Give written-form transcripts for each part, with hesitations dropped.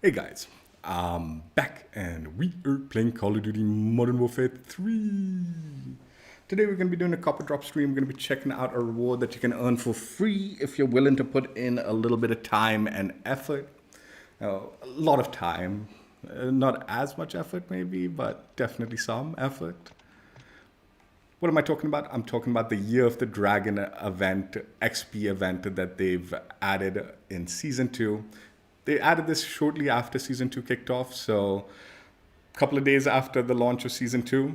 Hey guys, I'm back and we are playing Call of Duty Modern Warfare 3. Today we're going to be doing a copper drop stream. We're going to be checking out a reward that you can earn for free if you're willing to put in a little bit of time and effort. A lot of time, not as much effort maybe, but definitely some effort. What am I talking about? I'm talking about the Year of the Dragon event, XP event that they've added in Season 2. They added this shortly after Season 2 kicked off, so a couple of days after the launch of Season 2.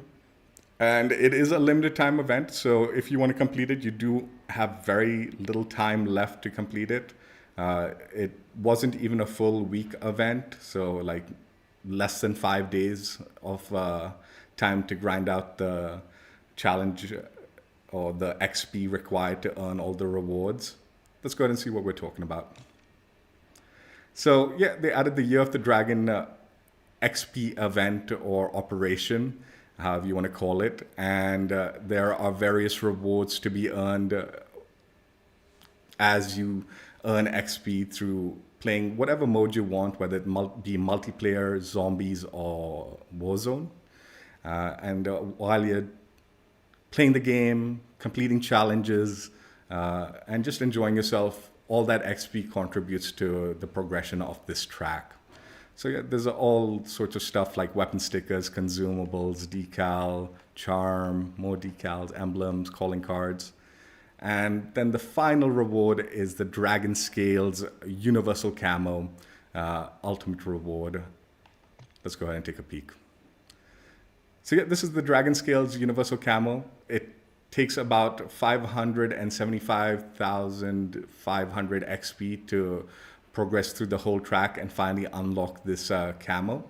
And it is a limited time event, so if you want to complete it, you do have very little time left to complete it. It wasn't even a full week event, so like less than 5 days of time to grind out the challenge or the XP required to earn all the rewards. Let's go ahead and see what we're talking about. So yeah, they added the Year of the Dragon XP event or operation, however you want to call it. And there are various rewards to be earned as you earn XP through playing whatever mode you want, whether it be multiplayer, zombies, or Warzone. While you're playing the game, completing challenges, and just enjoying yourself, all that XP contributes to the progression of this track. So yeah, there's all sorts of stuff like weapon stickers, consumables, decal, charm, more decals, emblems, calling cards. And then the final reward is the Dragon Scales Universal Camo Ultimate Reward. Let's go ahead and take a peek. So yeah, this is the Dragon Scales Universal Camo. It takes about 575,500 XP to progress through the whole track and finally unlock this camo.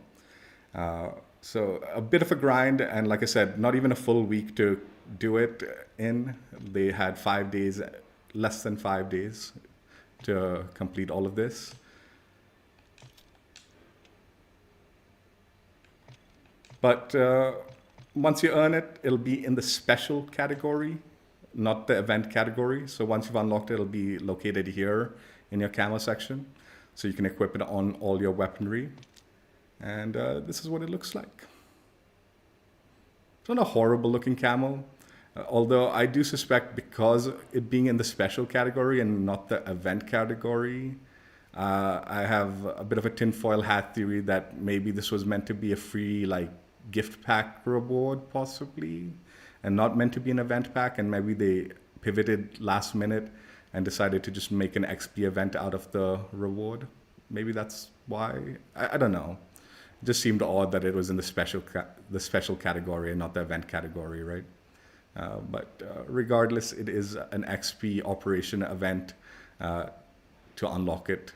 So a bit of a grind, and like I said, not even a full week to do it in. They had 5 days, less than 5 days to complete all of this. But once you earn it, it'll be in the special category, not the event category. So once you've unlocked it, it'll be located here in your camo section. So you can equip it on all your weaponry. And this is what it looks like. It's not a horrible looking camo. Although I do suspect because it being in the special category and not the event category, I have a bit of a tinfoil hat theory that maybe this was meant to be a free gift pack reward possibly, and not meant to be an event pack, and maybe they pivoted last minute and decided to just make an XP event out of the reward. Maybe that's why. I don't know. It just seemed odd that it was in the special category and not the event category, right? But regardless, it is an XP operation event to unlock it.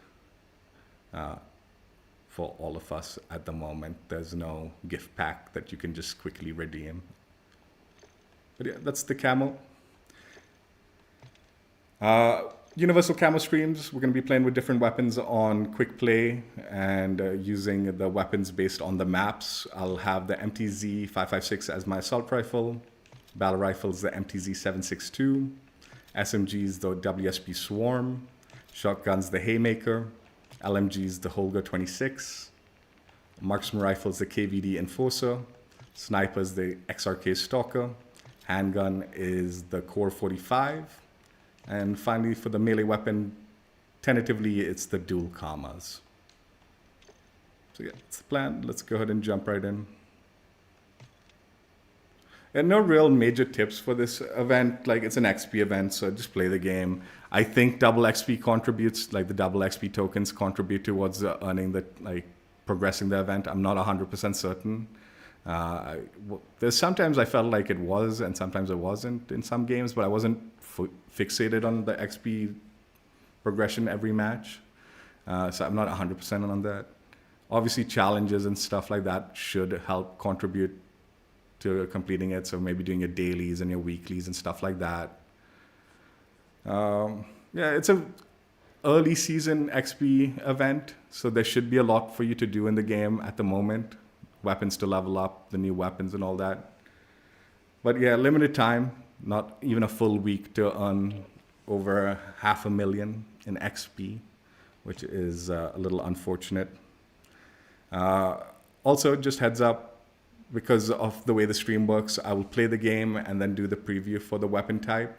For all of us at the moment. There's no gift pack that you can just quickly redeem. But yeah, that's the camo. Universal camo streams, we're going to be playing with different weapons on quick play and using the weapons based on the maps. I'll have the MTZ 556 as my assault rifle, battle rifles the MTZ 762, SMGs the WSP Swarm, shotguns the Haymaker, LMGs the Holger 26, Marksman rifles the KVD Enforcer, snipers the XRK Stalker, handgun is the Core 45, and finally for the melee weapon, tentatively it's the dual commas. So yeah, that's the plan. Let's go ahead and jump right in. And no real major tips for this event. It's an XP event, so just play the game. I think double XP contributes, the double XP tokens contribute towards earning the, progressing the event. I'm not 100% certain. There's sometimes I felt like it was, and sometimes it wasn't in some games, but I wasn't fixated on the XP progression every match. So I'm not 100% on that. Obviously, challenges and stuff like that should help contribute to completing it, so maybe doing your dailies and your weeklies and stuff like that. Yeah, it's a early season XP event, so there should be a lot for you to do in the game at the moment. Weapons to level up, the new weapons and all that. But yeah, limited time, not even a full week to earn over 500,000 in XP, which is a little unfortunate. Also, just heads up, because of the way the stream works, I will play the game and then do the preview for the weapon type.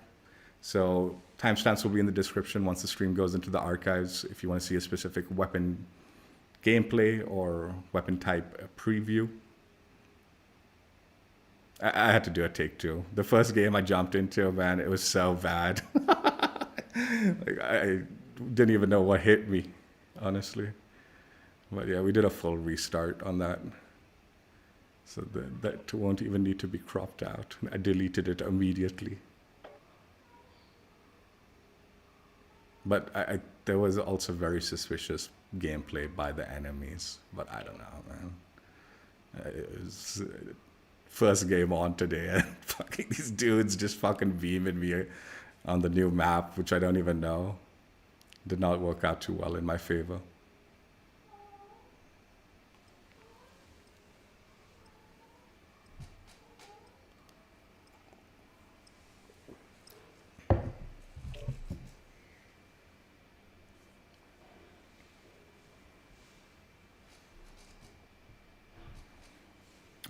So timestamps will be in the description once the stream goes into the archives if you want to see a specific weapon gameplay or weapon type preview. I had to do a take two. The first game I jumped into, man, it was so bad. Like, I didn't even know what hit me, honestly. But yeah, we did a full restart on that. So that won't even need to be cropped out. I deleted it immediately. But there was also very suspicious gameplay by the enemies. But I don't know, man. It was first game on today, and fucking these dudes just fucking beaming me on the new map, which I don't even know. Did not work out too well in my favor.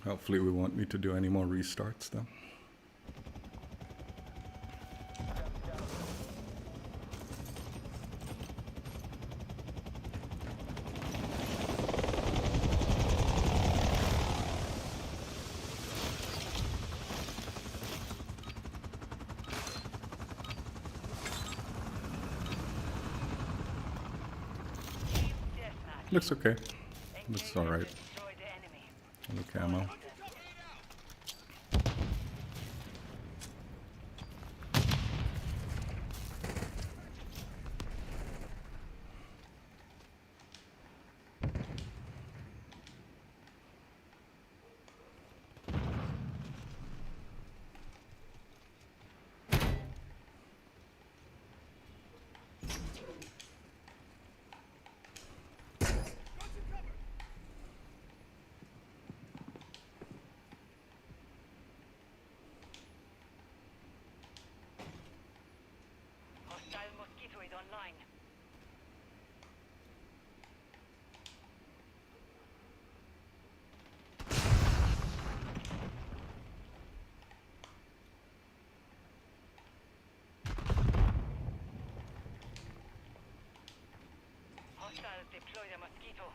Hopefully we won't need to do any more restarts though. Looks okay. Looks alright. The camo. Deploy the mosquito.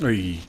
Oy.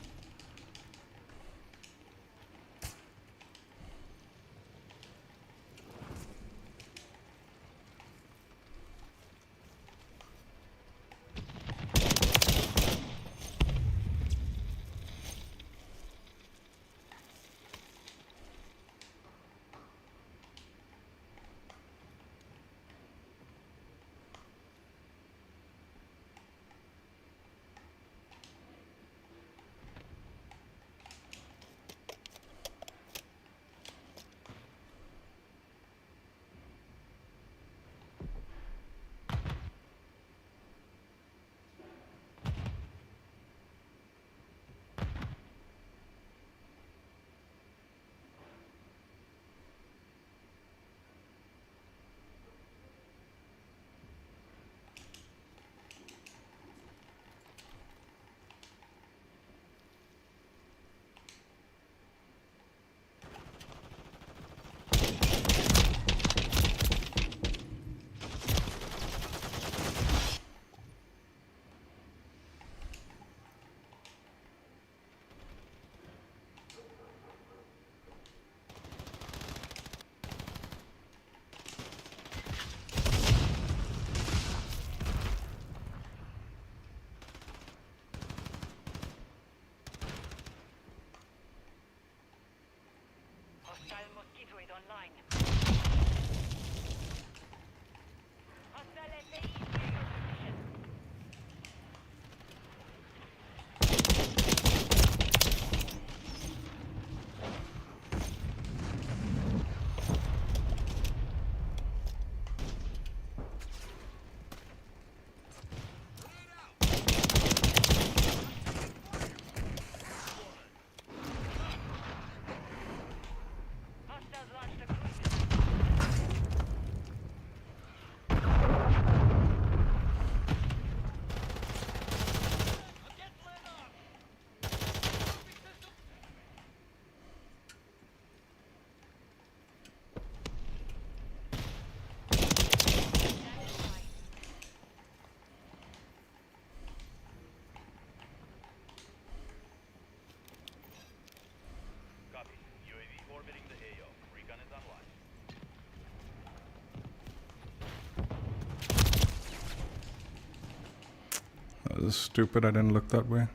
This is stupid, I didn't look that way.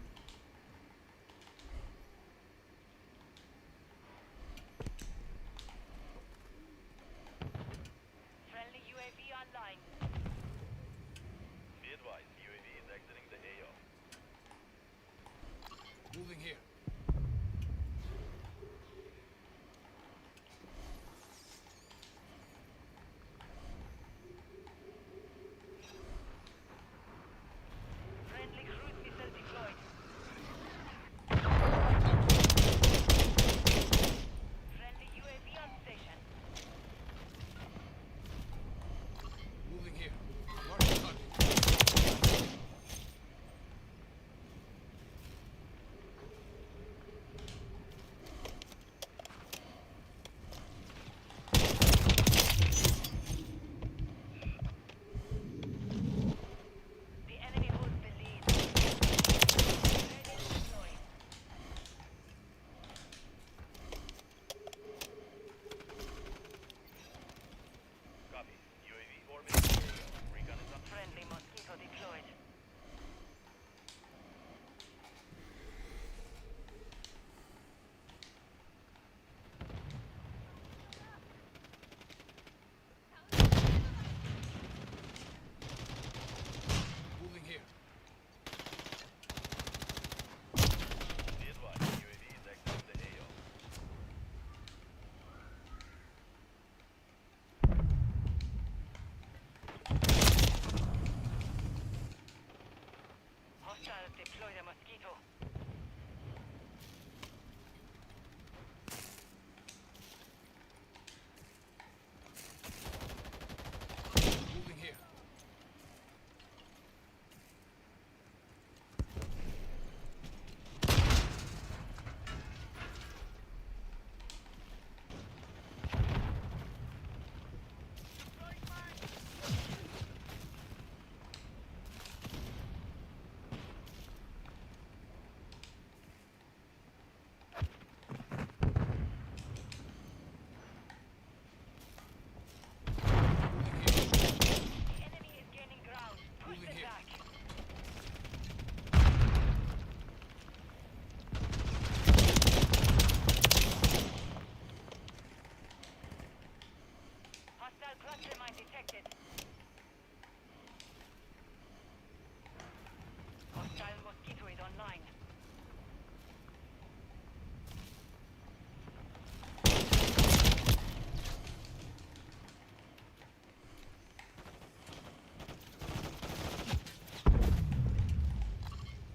Friendly UAV online. Be advised, UAV is exiting the AO. Moving here. Friendly cruise missile deployed. Friendly UAV on station. Moving here. Marking target. The enemy holds the lead. Ready to deploy. Copy. UAV orbiting the AO. Recon is up. Friendly mosquito deployed. Moving here. Be advised, UAV is exiting the AO. Hostiles deploy the mosquito. Moving here. The enemy is gaining ground. Push Moving them here. back. Hostile cluster mine detected. Hostile mosquito is online.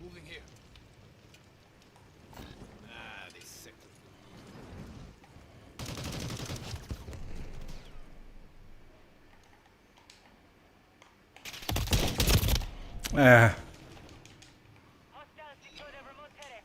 Moving here. Ah, they sick. Ah, Hostiles deployed a remote turret.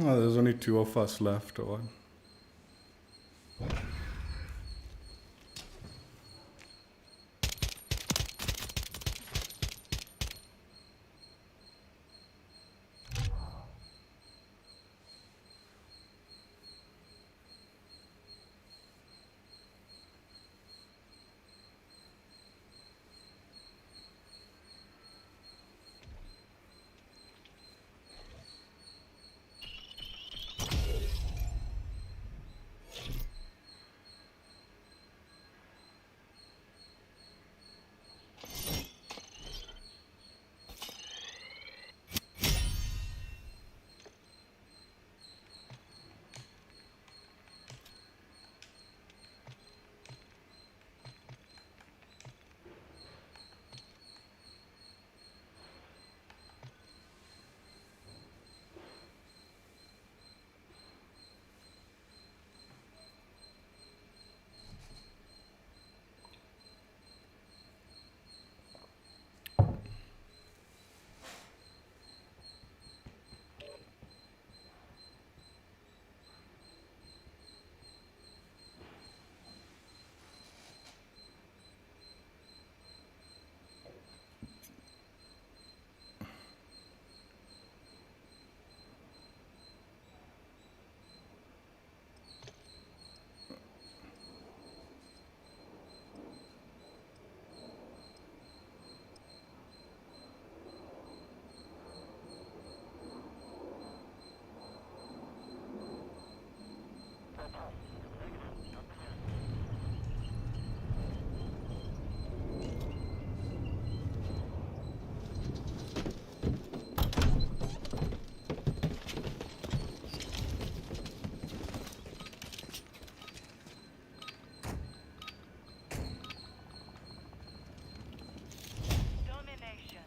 Oh, there's only 2 of us left, or what? Domination.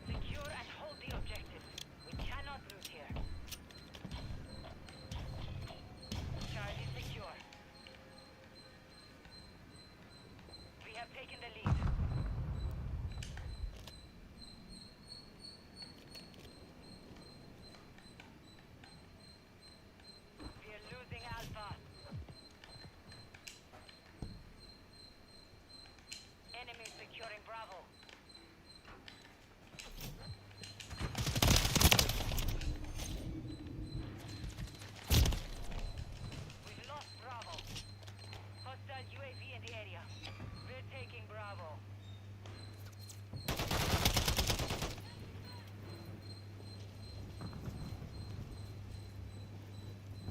Secure and hold the objective. We cannot lose here. Charlie secure. We have taken the lead. We are losing Alpha. Enemy securing Bravo. We've lost Bravo. Hostile UAV in the area. We're taking Bravo.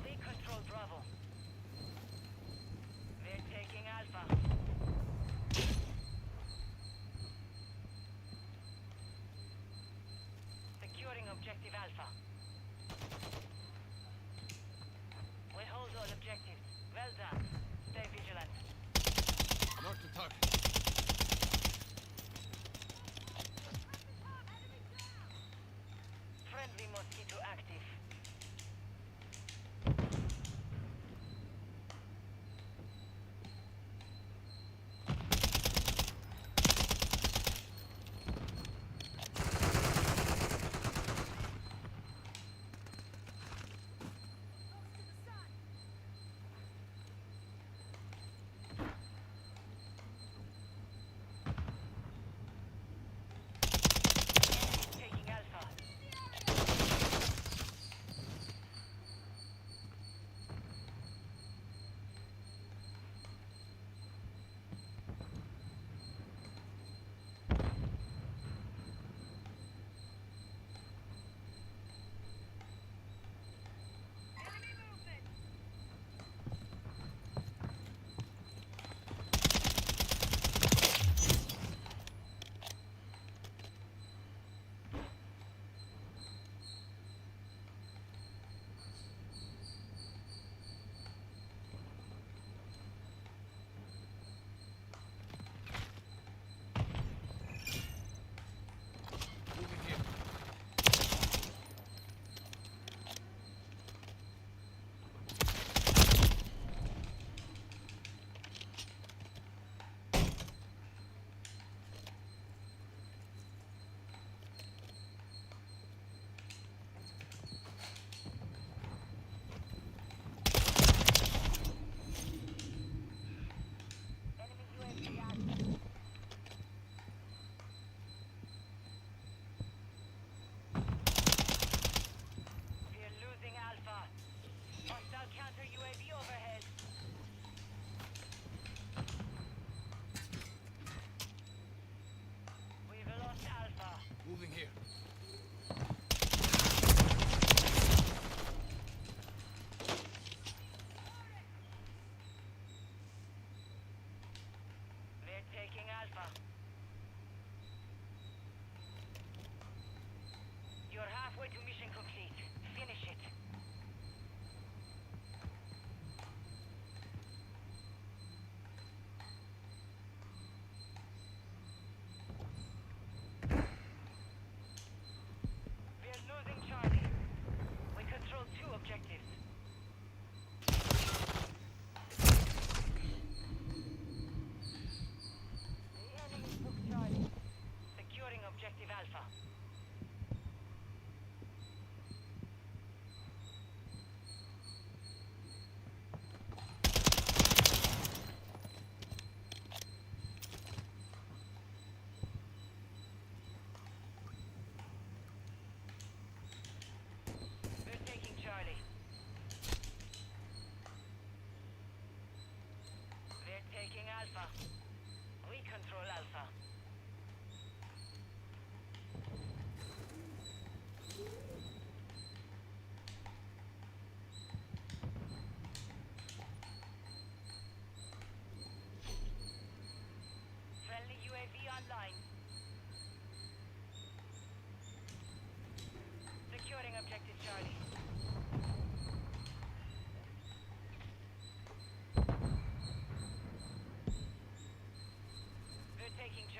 They control Bravo. We're taking Alpha. Securing objective Alpha. We hold all objectives. Well done. Stay vigilant. Mark the target. Friendly mosquito active.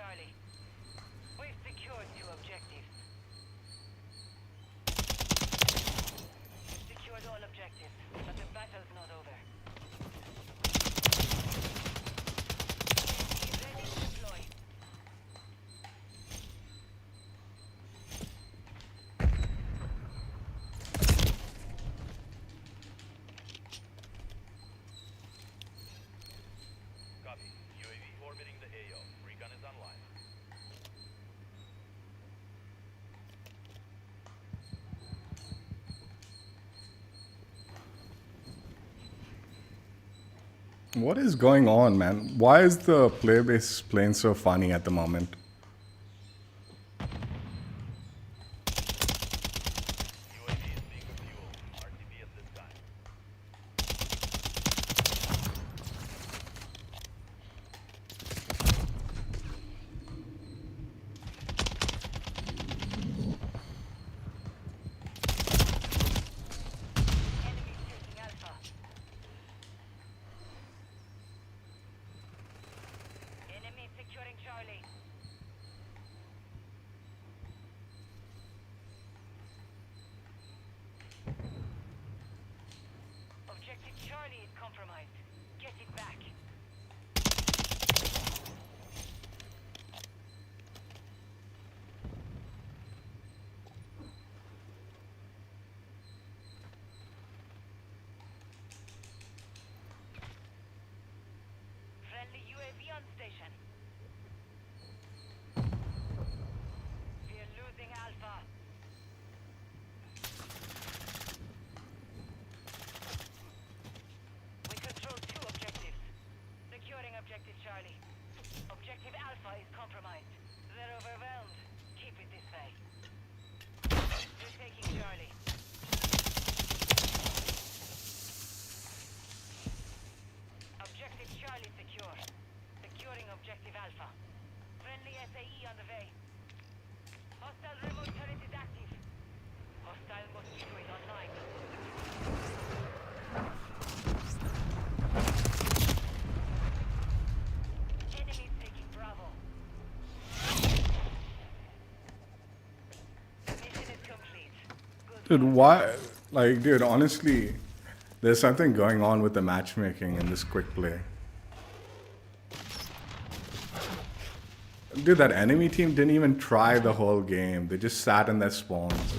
Charlie. We've secured 2 objectives. We've secured all objectives, but the battle's not over. Be ready to deploy. Copy. UAV orbiting the AO. Recon is online. What is going on, man? Why is the player base playing so funny at the moment? UAV is being fueled. RTB at this time. Enemy taking Alpha. Enemy securing Charlie. Objective Charlie is compromised. Get it back. Friendly UAV on station. We're losing Alpha. We control 2 objectives. Securing objective Charlie. Objective Alpha is compromised. They're overwhelmed. Keep it this way. We're taking Charlie. Objective Charlie secure. Securing objective Alpha. Friendly SAE on the way. Hostile remote turret is active. Hostile mosquito is online. Enemy taking Bravo. Mission is complete. Good Dude, why? Like, dude, honestly, there's something going on with the matchmaking in this quick play. Dude, that enemy team didn't even try the whole game. They just sat in their spawns.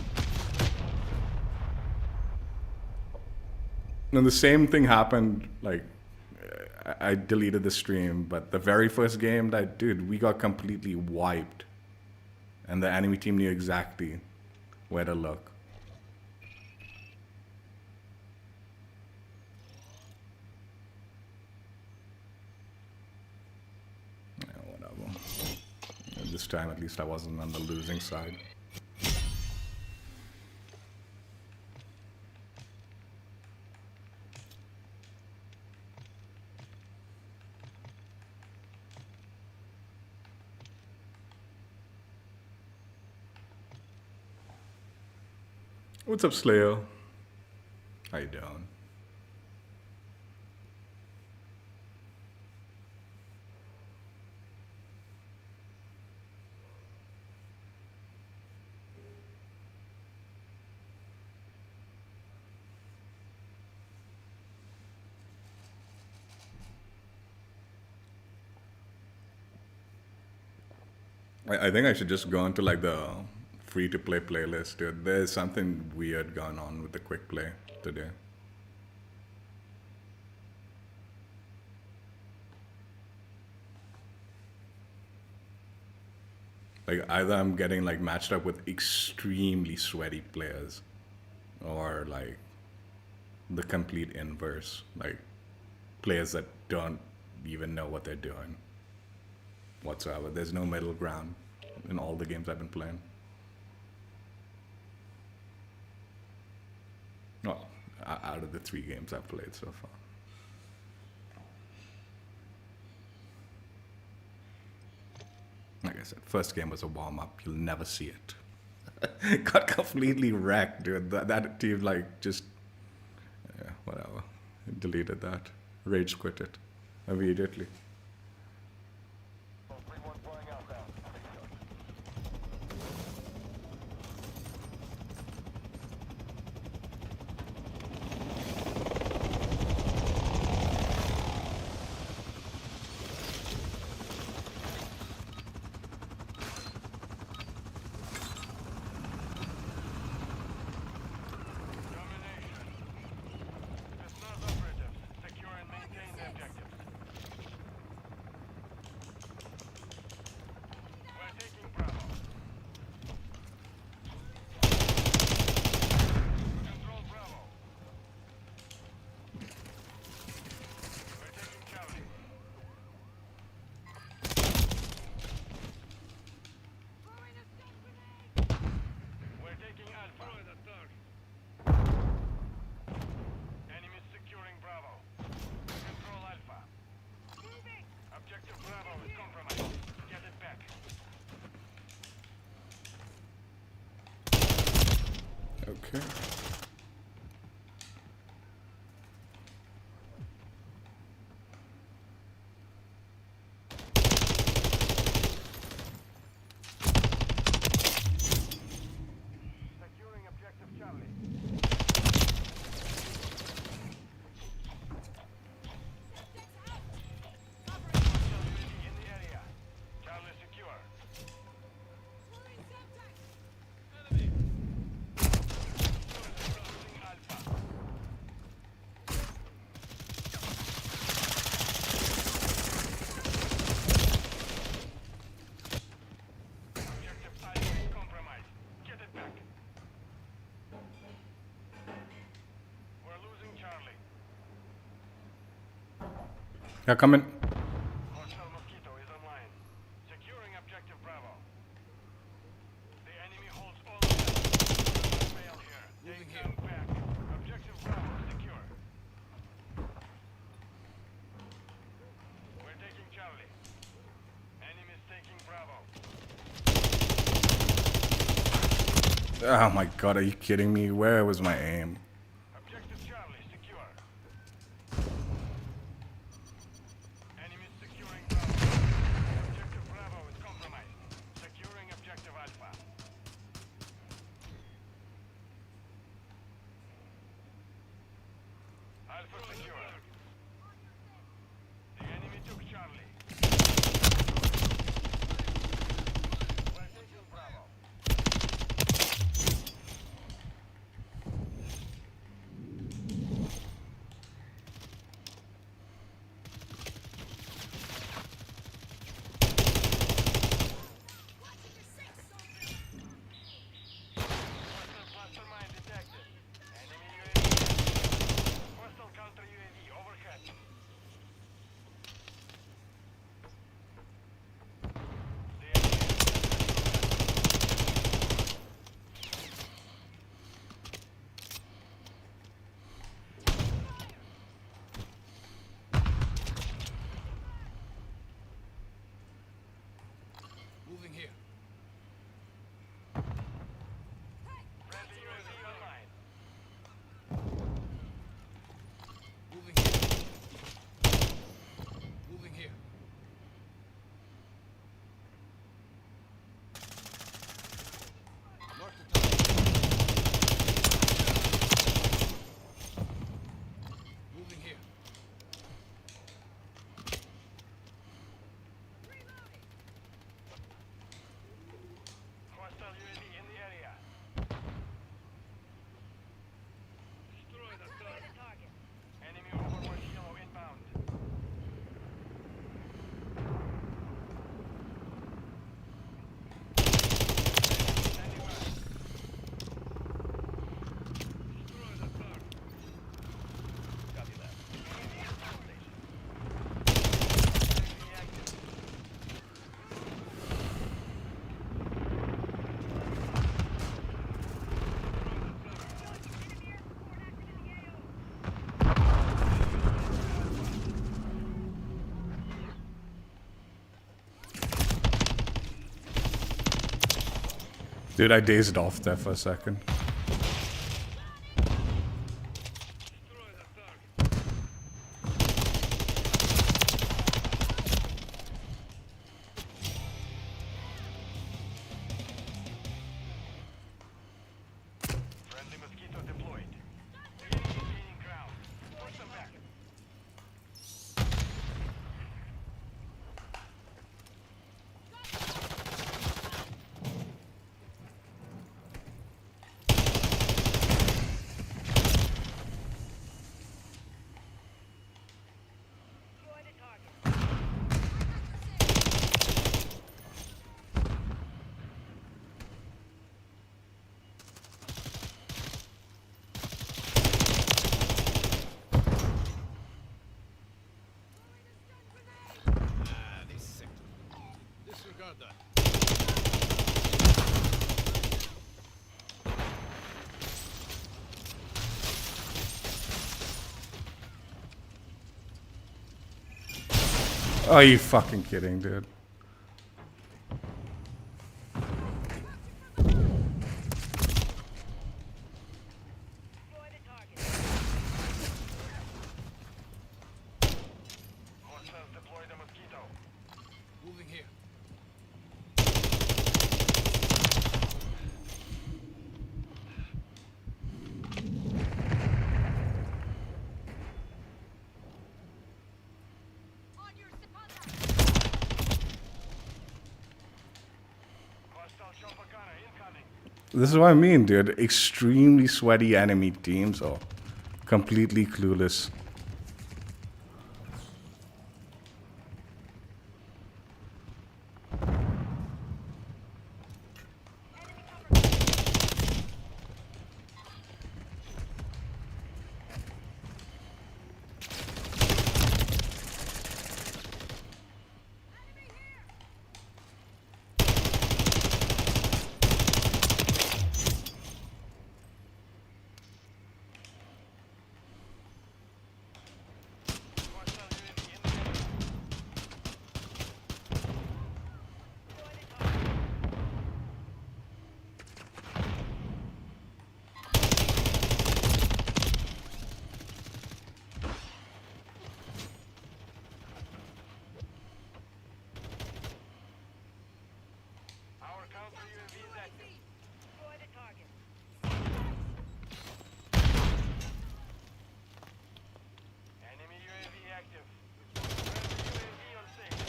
And the same thing happened, like, I deleted the stream, but the very first game, that, dude, we got completely wiped. And the enemy team knew exactly where to look. Yeah, whatever. This time, at least, I wasn't on the losing side. What's up, Slayer? How you doing? I think I should just go into like the free-to-play playlist, dude. There's something weird going on with the quick play today. Like, either I'm getting like matched up with extremely sweaty players, or like the complete inverse, like players that don't even know what they're doing whatsoever. There's no middle ground in all the games I've been playing. Well, out of the 3 games I've played so far. Like I said, first game was a warm-up. You'll never see it. Got completely wrecked, dude. That team, like, just... Yeah, whatever. Deleted that. Rage quit it immediately. 3-1 flying outbound. Okay. Securing objective Charlie. In the area. Charlie secure. Crossing Alpha. Objective Alpha is compromised. Get it back. We're losing Charlie. Yeah, come in. Hostile Mosquito is online. Securing objective Bravo. The enemy holds all of them. Fail here. They come back. Objective Bravo secure. We're taking Charlie. Enemy's taking Bravo. Oh my god, are you kidding me? Where was my aim? Objective Charlie secure. Enemies securing Bravo. Objective Bravo is compromised. Securing objective Alpha. Alpha secure. The enemy took Charlie. We're taking Bravo. Hostile cluster mine detected. Enemy UAV. Hostile counter UAV overhead. The Moving here. friendly UAV online. Moving here. Moving here. Mark the target. Moving here. Hostile UAV in the area. Destroy the target. Enemy overwatch yellow inbound. Standing by. Destroy the target. Copy that. Enemy active. Dude, I dazed off there for a second. Destroy the target. Friendly Mosquito deployed. The enemy is gaining ground. Push them back. Destroy the target. Ah, this sector. Disregard that. Are you fucking kidding, dude? This is what I mean, dude. Extremely sweaty enemy teams or completely clueless. Our counter UAV is active. Destroy the target. Enemy UAV active. Friendly UAV on station.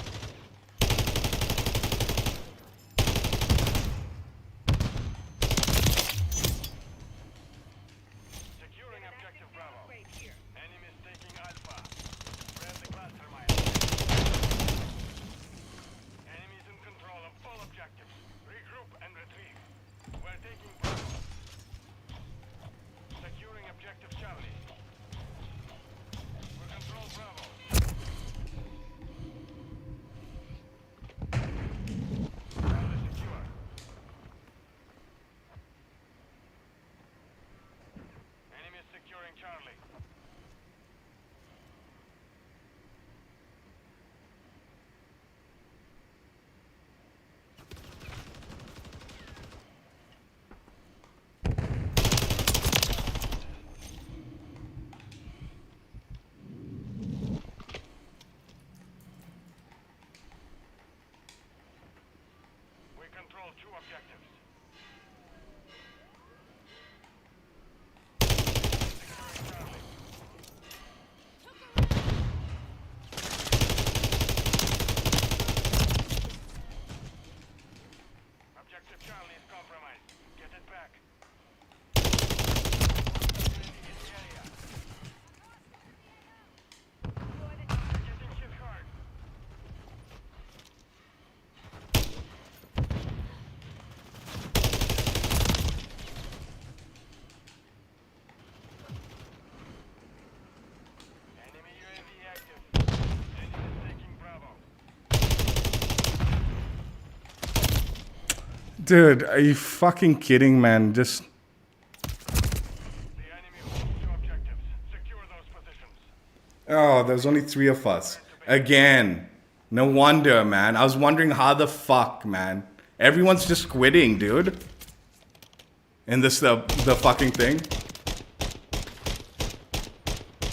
Securing objective Bravo. Right here. Enemies taking Alpha. Spread the cluster mine. Enemies in control of all objectives. Regroup and retrieve. We're taking Bravo. Securing objective Charlie. We control Bravo. Charlie secure. Enemies securing Charlie. We control two objectives. Securing Charlie. Objective Charlie is compromised. Get it back. In the area. We're getting hit hard. Enemy UAV active. Enemy is taking Bravo. Dude, are you fucking kidding, man? Just The enemy holds two objectives. Secure those positions. oh, there's only 3 of us again. No wonder, man. I was wondering how the fuck, man. Everyone's just quitting, dude. In this the fucking thing.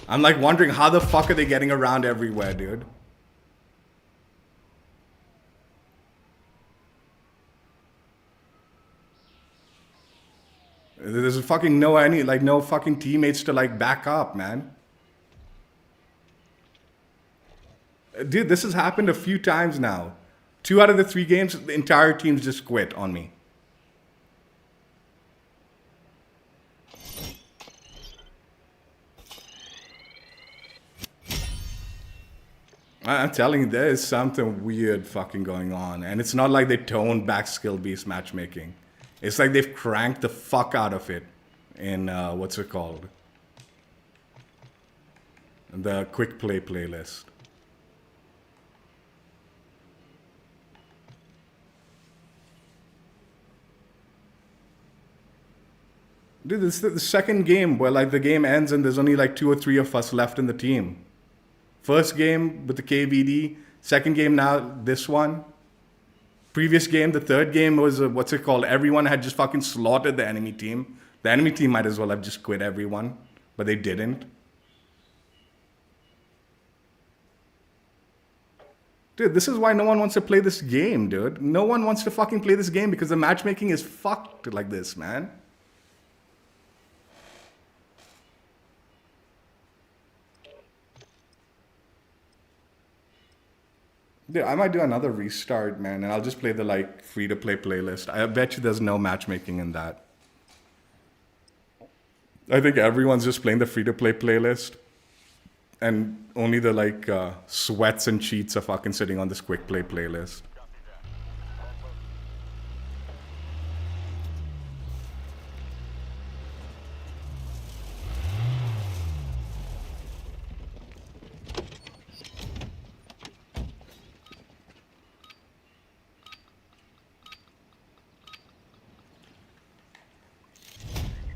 I'm like wondering how the fuck are they getting around everywhere, dude. There's fucking no fucking teammates to like back up, man. Dude, this has happened a few times now. 2 out of the 3 games, the entire team's just quit on me. I'm telling you, there is something weird fucking going on. And it's not like they toned back skill-based matchmaking. It's like they've cranked the fuck out of it in, what's it called? The quick play playlist. Dude, this is the second game where like the game ends and there's only like 2 or 3 of us left in the team. First game with the KVD. Second game now, this one. Previous game, the third game was, what's it called? Everyone had just fucking slaughtered the enemy team. The enemy team might as well have just quit everyone. But they didn't. Dude, this is why no one wants to play this game, dude. No one wants to fucking play this game because the matchmaking is fucked like this, man. Dude, I might do another restart, man, and I'll just play the like free-to-play playlist. I bet you there's no matchmaking in that. I think everyone's just playing the free-to-play playlist, and only the like sweats and cheats are fucking sitting on this quick play playlist.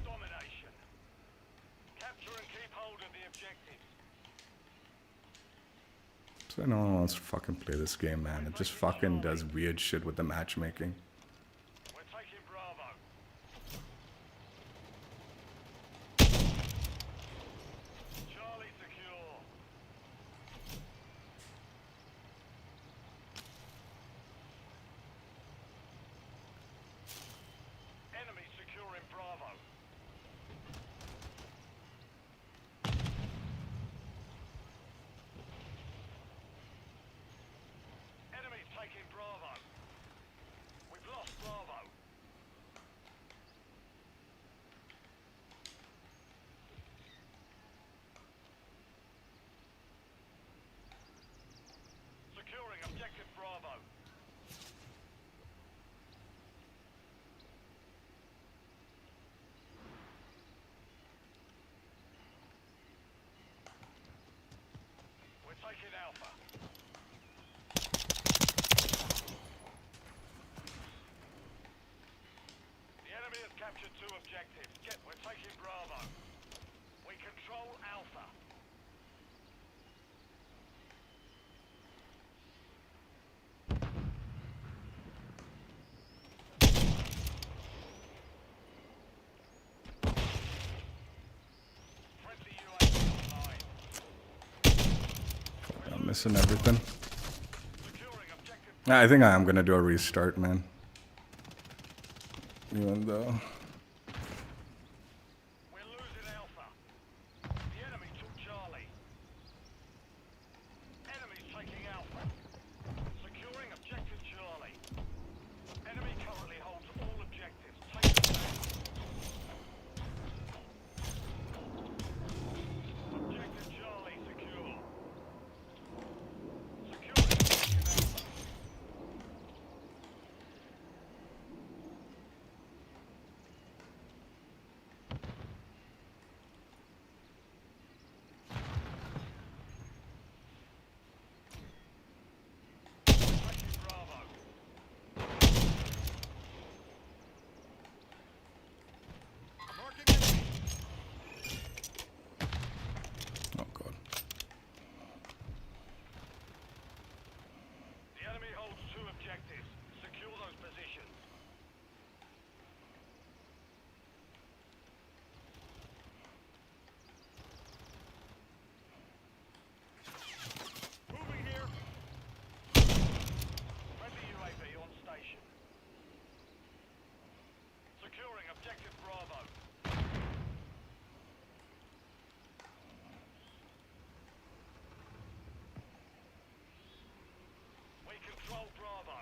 Domination. Capture and keep hold of the objectives. So no one wants to fucking play this game, man. It just fucking does weird shit with the matchmaking. We're taking Bravo. Charlie secure. Enemy securing Bravo. Enemy's taking Bravo. We've lost Bravo. Securing objective Bravo. We're taking Alpha. The enemy has captured 2 objectives. We're taking Bravo. We control Alpha. Friendly UAV online. I'm missing everything. Securing objective. I think I am gonna do a restart, man. Even though. We're losing Alpha. The enemy took Charlie. Enemy's taking Alpha. Securing objective Charlie. Enemy currently holds all objectives. Take them back. Objective Charlie secure. Securing objective Alpha. Taking Bravo. Marking enemy. Oh god. The enemy holds 2 objectives. Secure those positions. Moving here. Friendly UAV on station. Securing objective Bravo. We control Bravo.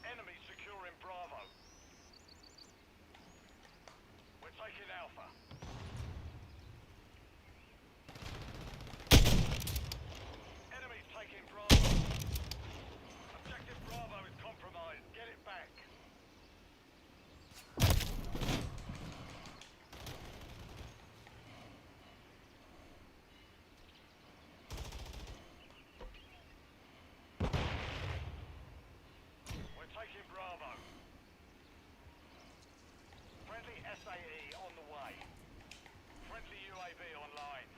Enemy securing Bravo. We're taking Alpha. Enemy's taking Bravo. Objective Bravo is compromised. Get it back. We're taking Bravo. Friendly SAE on the way. Friendly UAV online.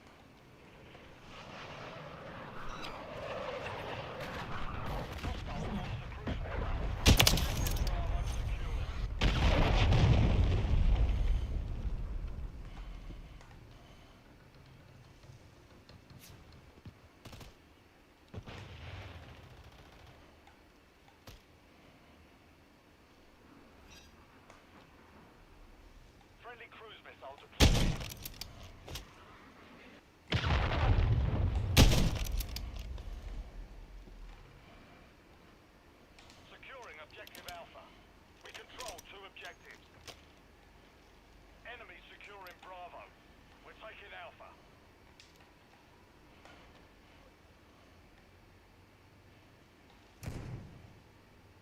Hostile lost the cruise missile. Bravo secure. taking Alpha.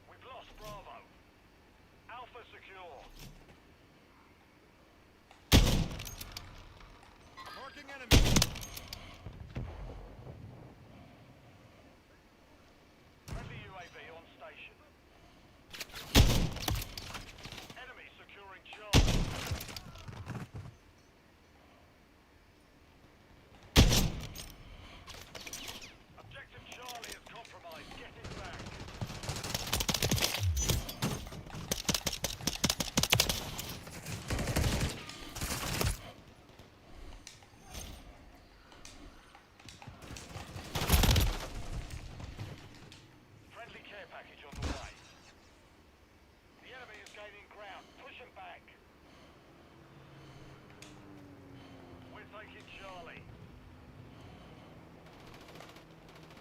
We've lost Bravo. Alpha secure. Marking enemy. Friendly UAV on station. Enemy securing Charlie. Objective Charlie is compromised. Get it back. Friendly care package on the way. The enemy is gaining ground. Push him back. We're taking Charlie.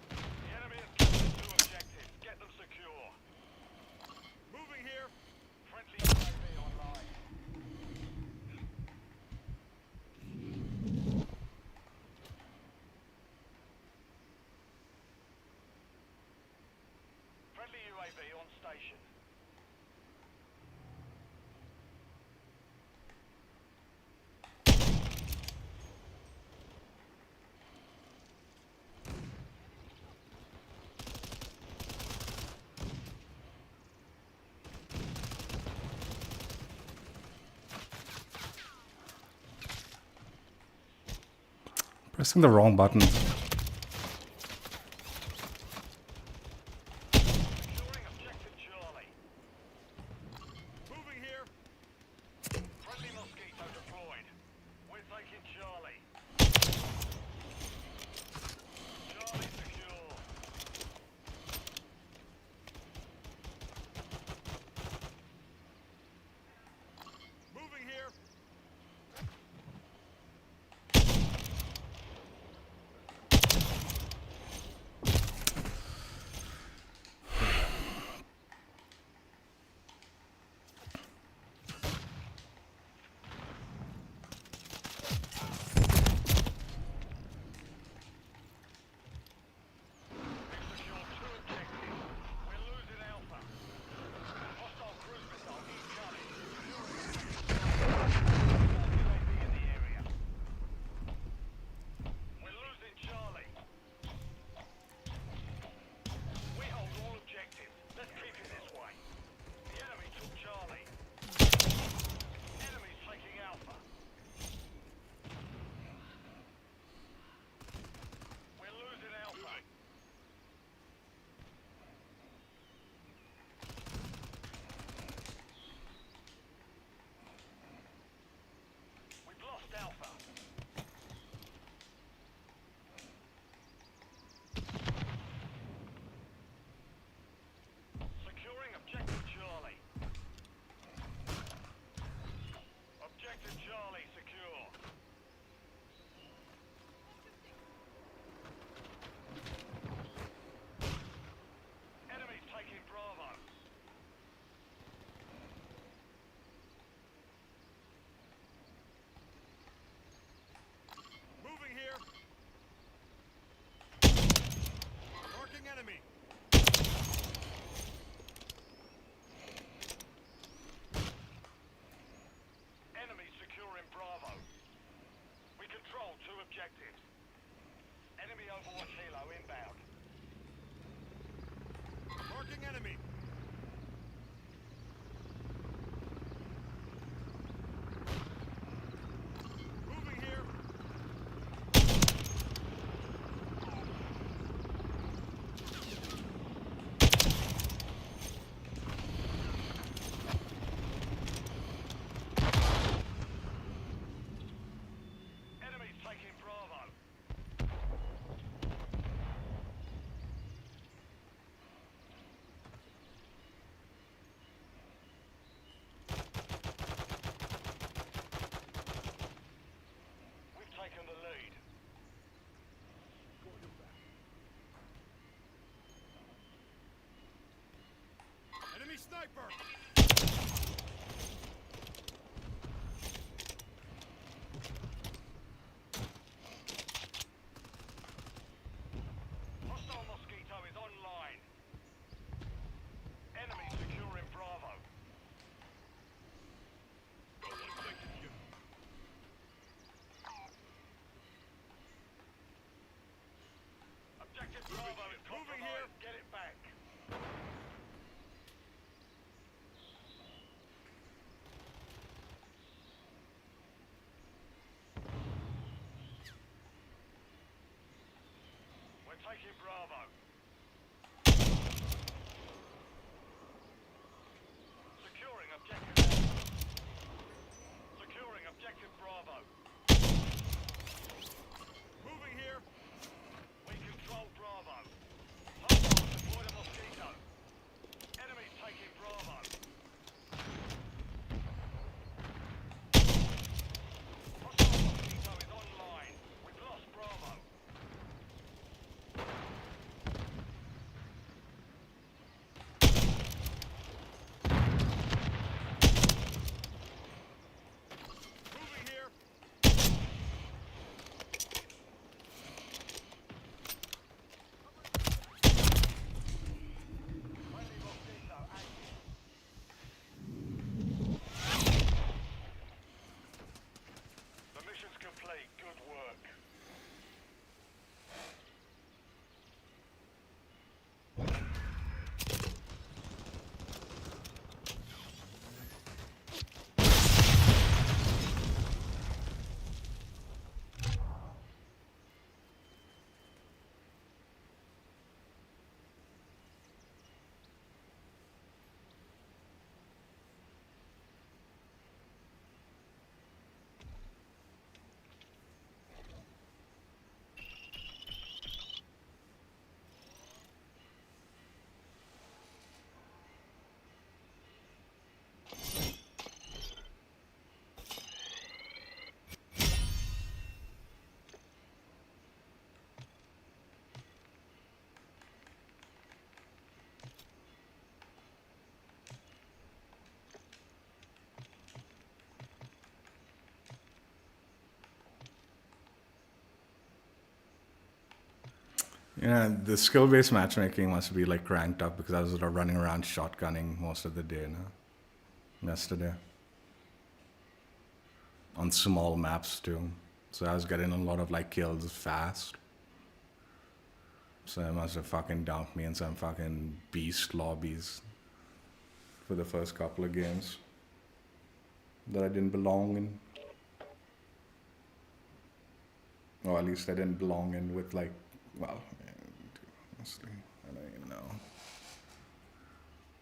The enemy has captured two objectives. Get them secure. Moving here. Friendly UAV online. Friendly UAV on station. Pressing the wrong button. Securing objective Charlie. Moving here. Friendly Mosquito deployed. We're taking Charlie. Charlie secure. Moving here. We've secured two objectives. We're losing Alpha. Hostile cruise missile incoming. UAV in the area. We're losing Charlie. We hold all objectives. Let's keep it this way. The enemy took Charlie. Enemy's taking Alpha. We're losing Alpha. We've lost Alpha. Securing objective Charlie. Objective Charlie secure. Enemies taking Bravo. Moving here. Marking enemy. Enemy securing Bravo. We control two objectives. Enemy Overwatch Helo inbound. Marking enemy. Moving here. Enemies taking Bravo. We've taken the lead. Enemy sniper! taking Bravo. Securing objective Alpha. Securing objective Bravo. Moving here. We control Bravo. Hostile deploy to Mosquito. Enemies taking Bravo. Hostile Mosquito is online. We've lost Bravo. Moving here. Friendly Mosquito active. The mission's complete. Good work. Yeah, the skill-based matchmaking must be like cranked up because I was running around shotgunning most of the day yesterday. On small maps too. So I was getting a lot of like kills fast. So I must have fucking dumped me in some fucking beast lobbies for the first couple of games that I didn't belong in. Or at least I didn't belong in with like, well, honestly, I don't even know.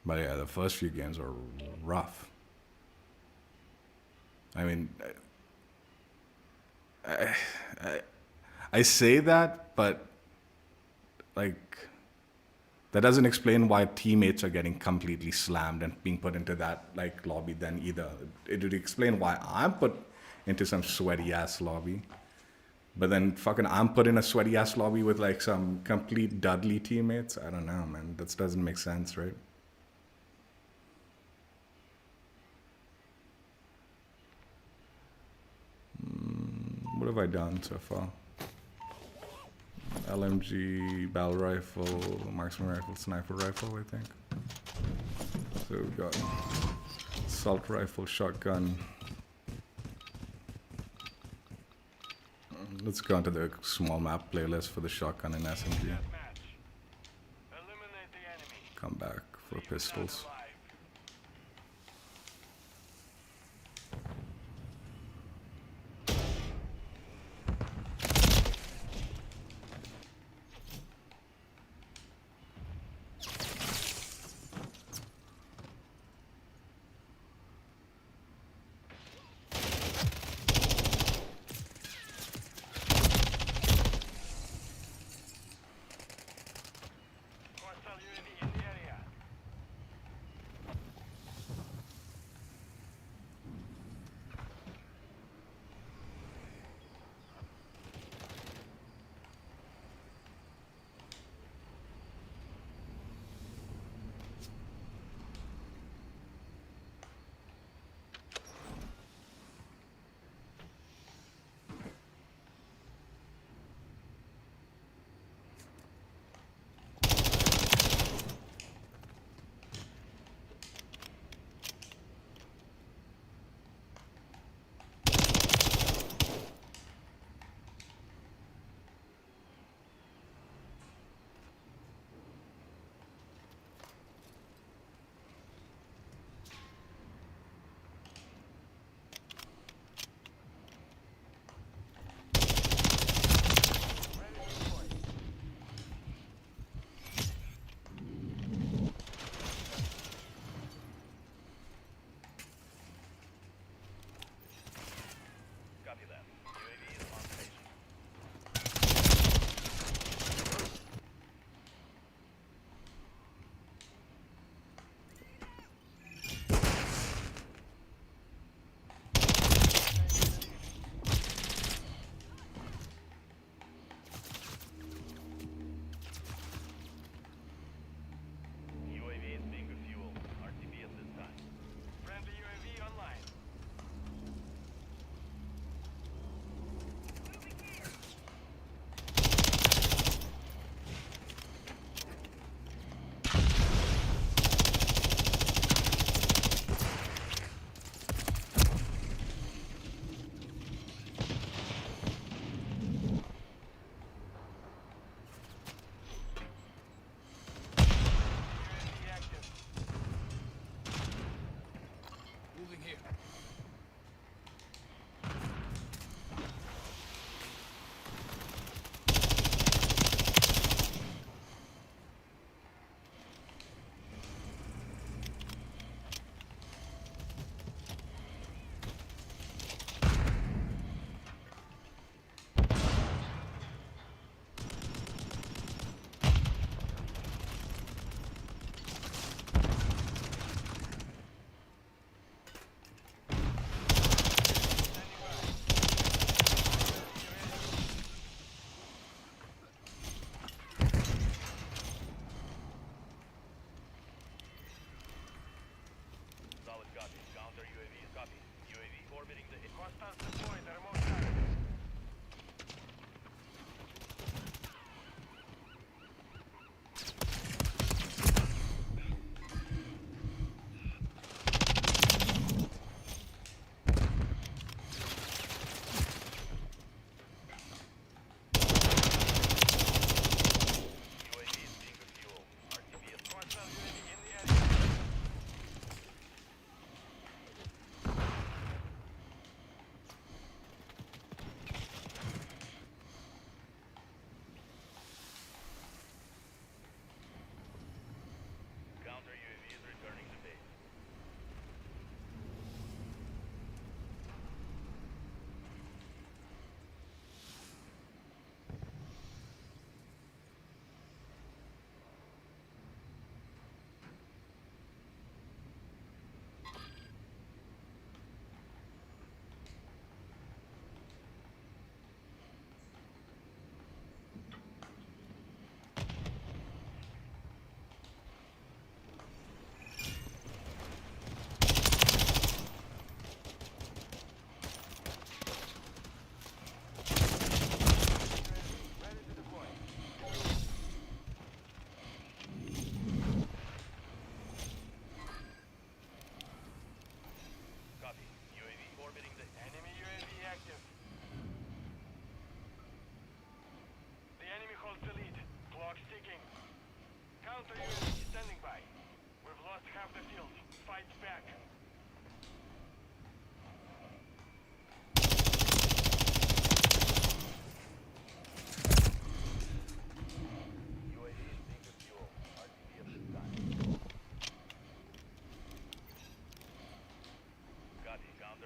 But yeah, the first few games were rough. I mean, I say that, but like, that doesn't explain why teammates are getting completely slammed and being put into that like lobby then either. It would explain why I'm put into some sweaty ass lobby. But then fucking I'm put in a sweaty ass lobby with like some complete Dudley teammates. I don't know, man. That doesn't make sense, right? What have I done so far? LMG, battle rifle, marksman rifle, sniper rifle, I think. So we've got assault rifle, shotgun. Let's go into the small map playlist for the shotgun and SMG. Match. Eliminate the enemy. Come back for pistols. Alive. Hostile unity in the area.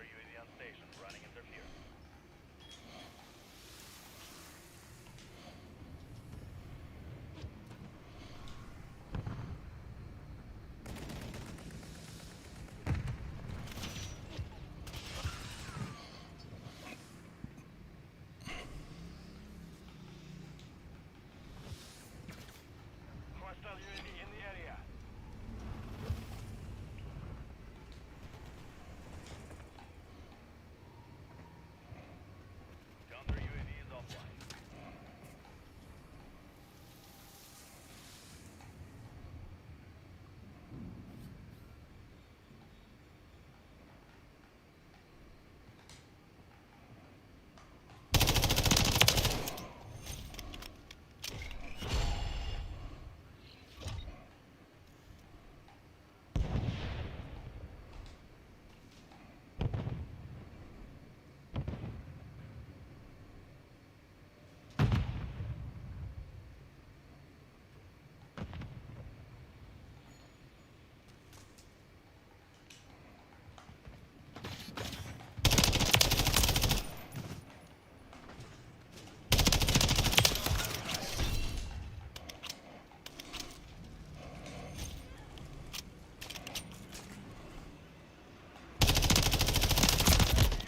Counter UAV on station, running interference. Hostile UAV in the area. Counter UAV is offline.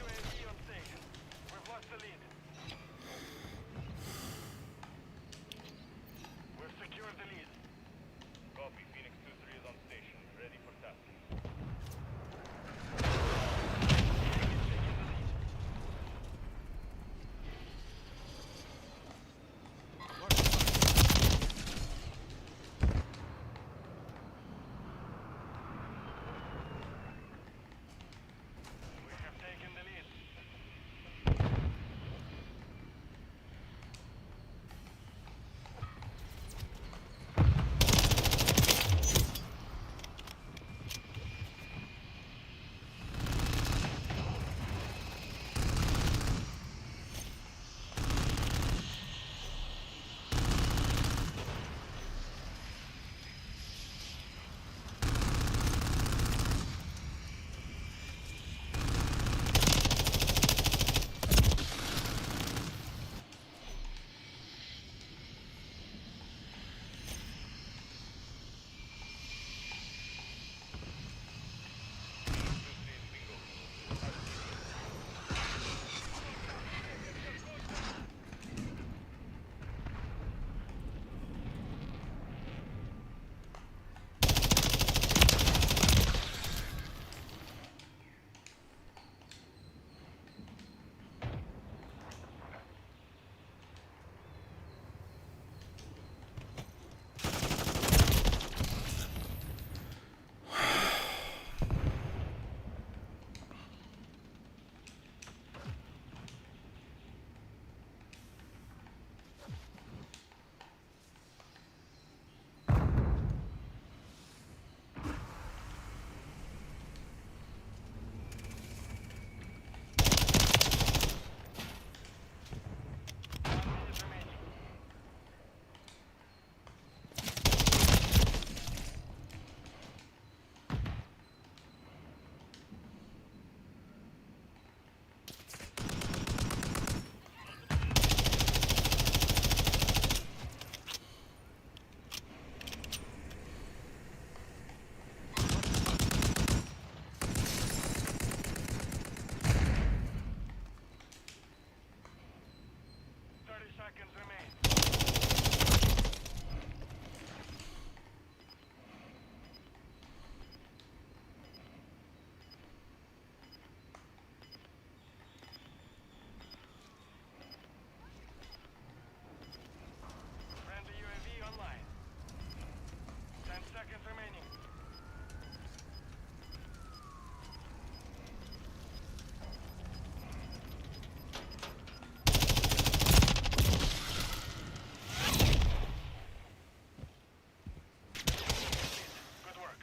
UAV on station. We've lost the lead. We've secured the lead. Copy. Phoenix 2-3 is on station. Ready for tasking. We have taken the lead. Seconds remain. Friendly UAV online. 10 seconds remaining. Good work.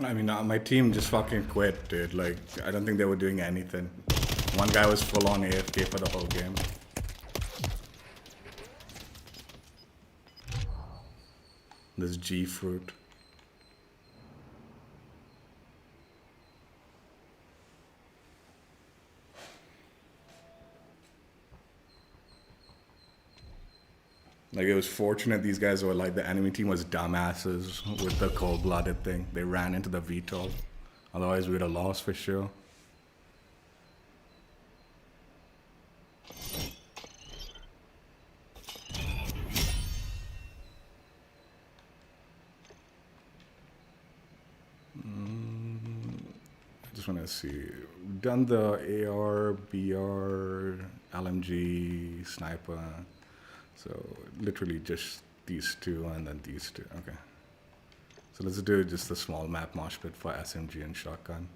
I mean, my team just fucking quit, dude. Like, I don't think they were doing anything. One guy was full on AFK for the whole game. This G fruit. Like, it was fortunate these guys were like, the enemy team was dumbasses with the cold-blooded thing. They ran into the VTOL. Otherwise, we would have lost for sure. I just want to see. We've done the AR, BR, LMG, sniper. So literally just these two and then these two. Okay. So let's do just the small map mosh pit for SMG and shotgun.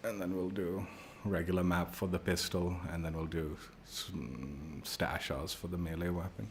And then we'll do regular map for the pistol, and then we'll do some stash house for the melee weapon.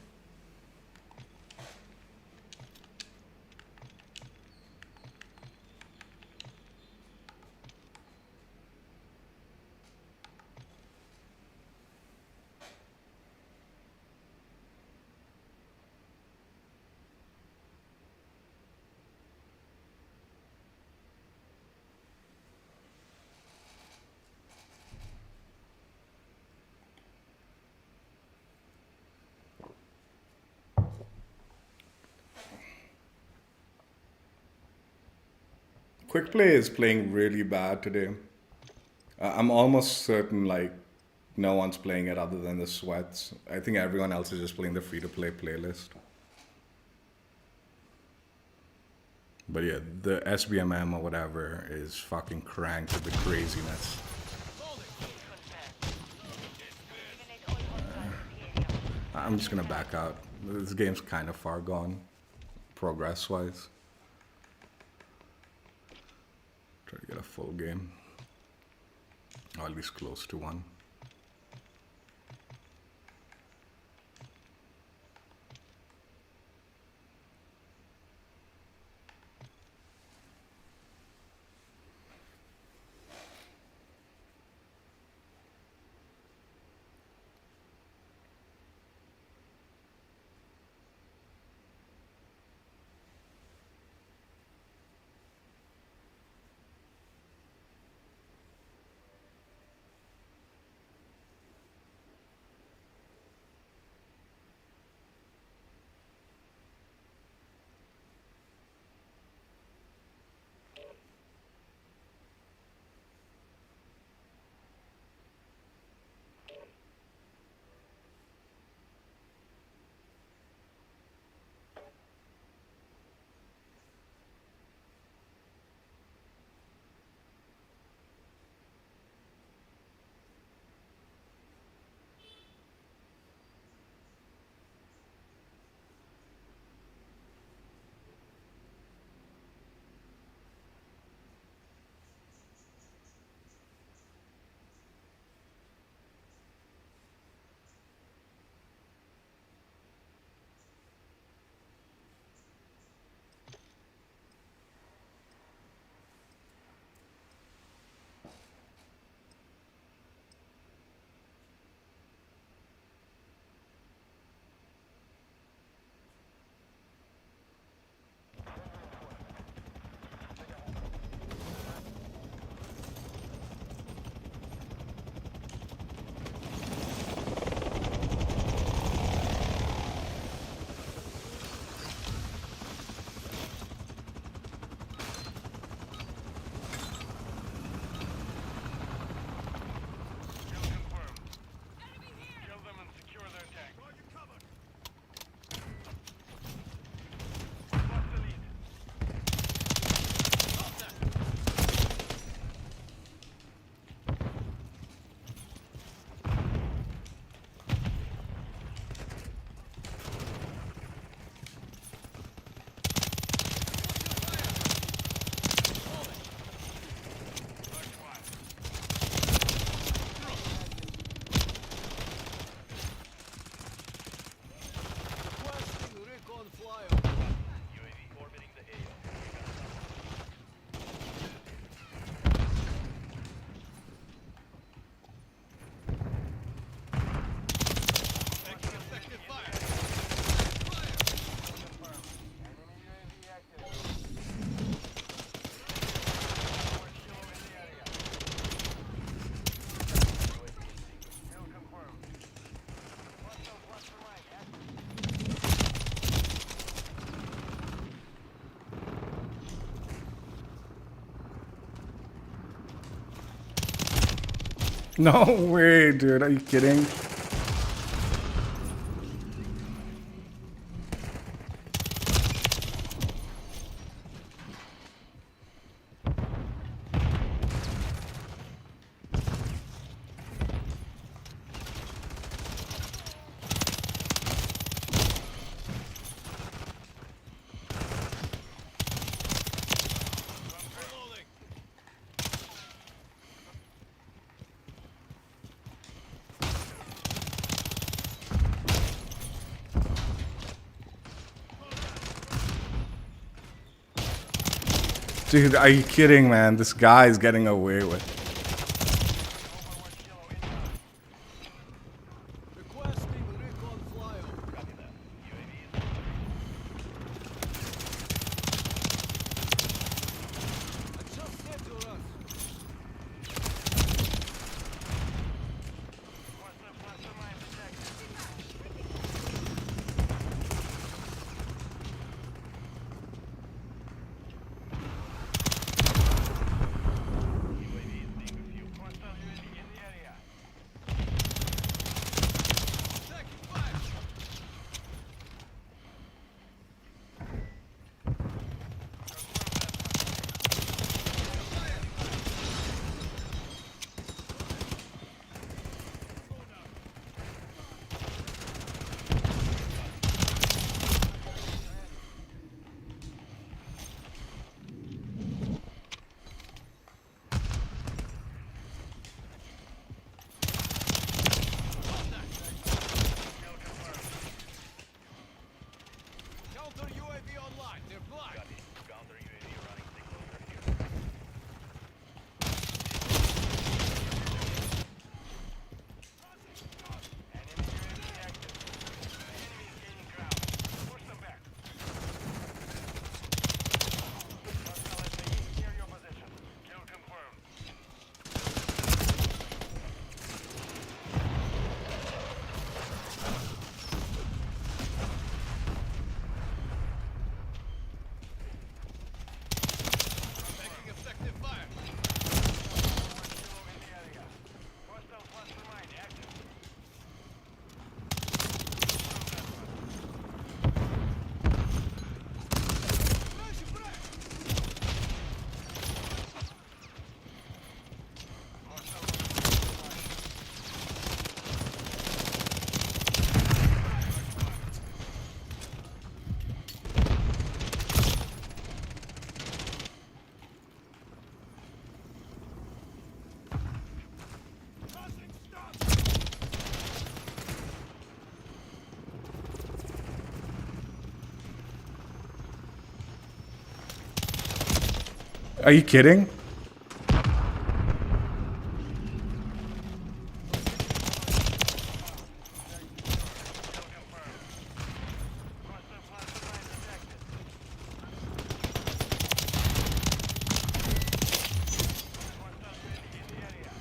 Quick Play is playing really bad today. I'm almost certain like no one's playing it other than the Sweats. I think everyone else is just playing the free-to-play playlist. But yeah, the SBMM or whatever is fucking cranked with the craziness. I'm just gonna back out. This game's kind of far gone, progress-wise. Try to get a full game, or at least close to one. No way, dude. Are you kidding? Reloading. Dude, are you kidding, man? This guy is getting away with it. Requesting recon flyover. Copy that. Adjust set to us. Taking fire. Counter UAV online. They're blind. Counter UAV running signals are here. Enemy UAV active. Enemy is gaining ground. Push them back. Hostile SAE near your position. Kill confirmed. Taking effective fire. Kilo in the area. Hostile cluster mine active. Flashing back. Tossing stop. Are you kidding? Hostile cluster mine detected. Hostile UAV in the area.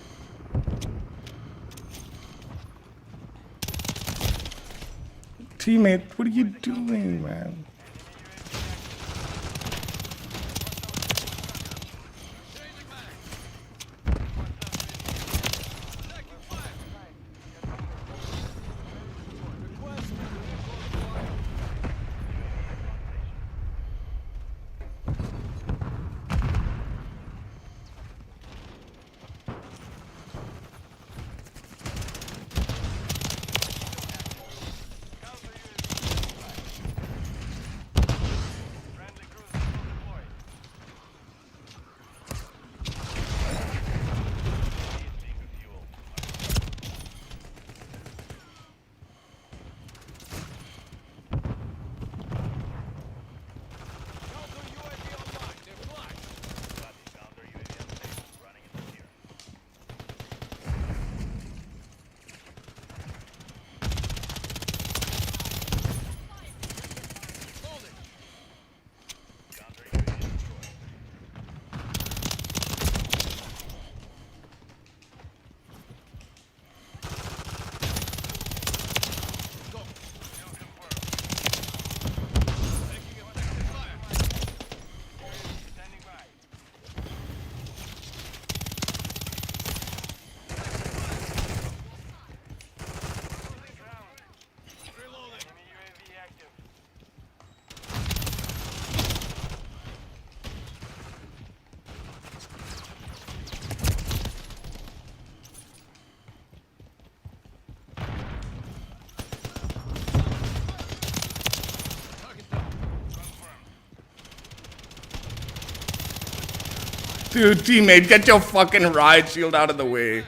Teammate, what are you doing, man? Changing mag. Taking fire. Requesting recon flyover. Dude, teammate, get your fucking riot shield out of the way.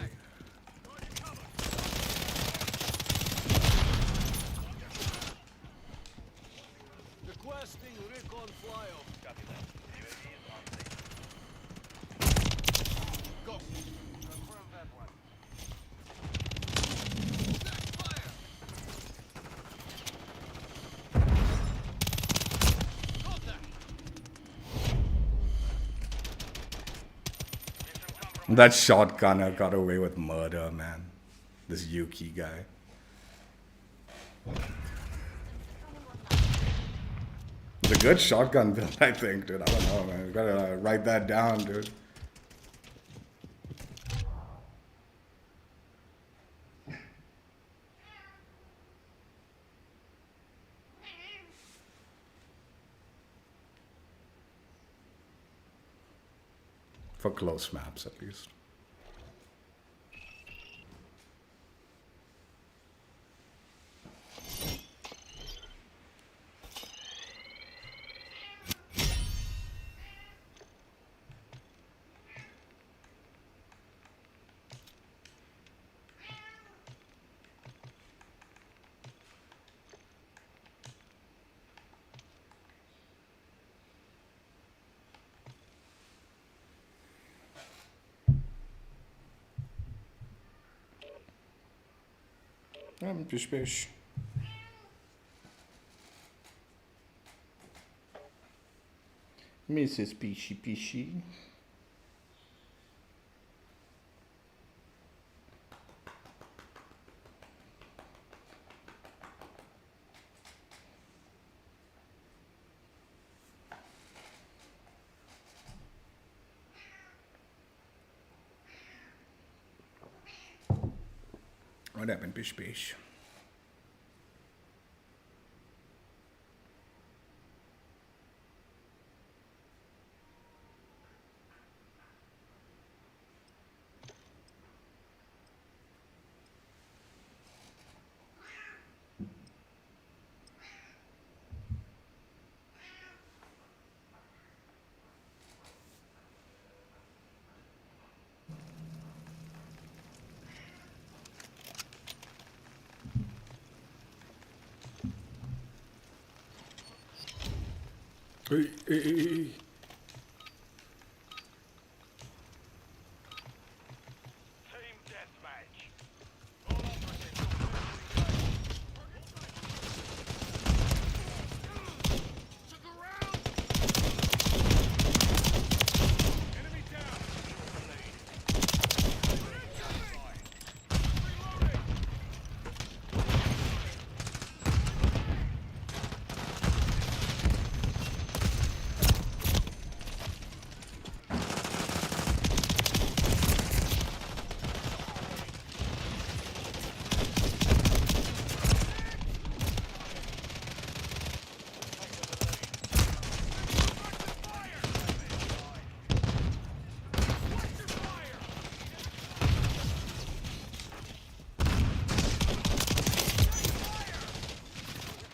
Requesting recon flyover. Copy that. UAV is on station. Go. Confirm that one. Next fire. Contact. Mission compromised. That shotgunner got away with murder, man. This Yuki guy. It's a good shotgun build, I think, dude. I don't know, man. You gotta write that down, dude. For close maps, at least. Pish pish. Mrs. Pishy Pishy. What happened, Pish Pish? Hey, hey, hey, hey. Team deathmatch. All operatives will Took a round. enemy down.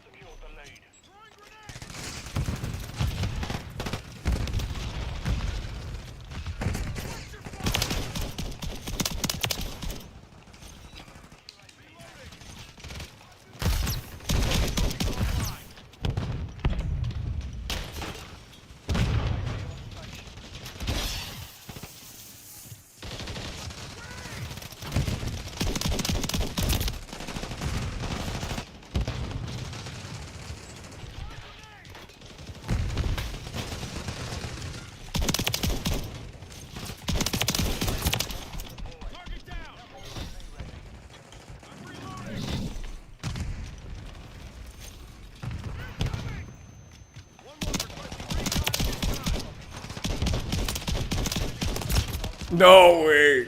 Secure the lead. Target down. I'm reloading. Incoming. One more requesting recon. No way.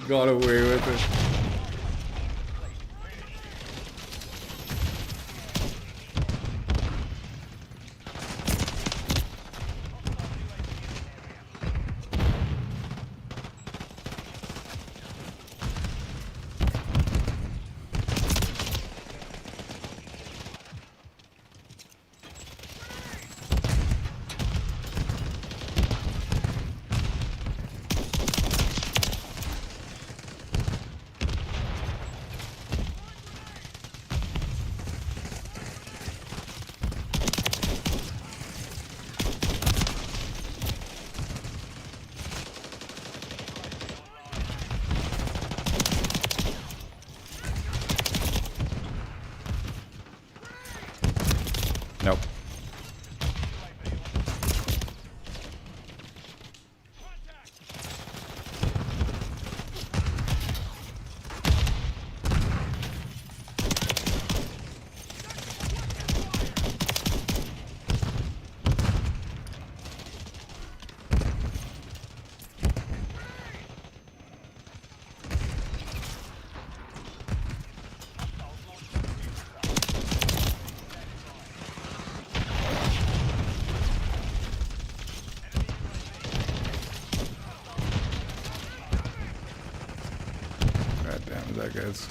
Got away with it. Damn, that guy's.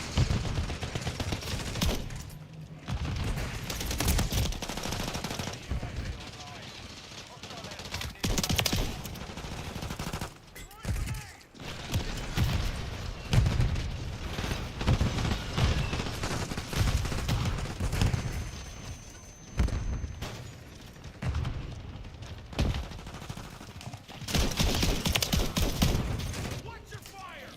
Watch your fire!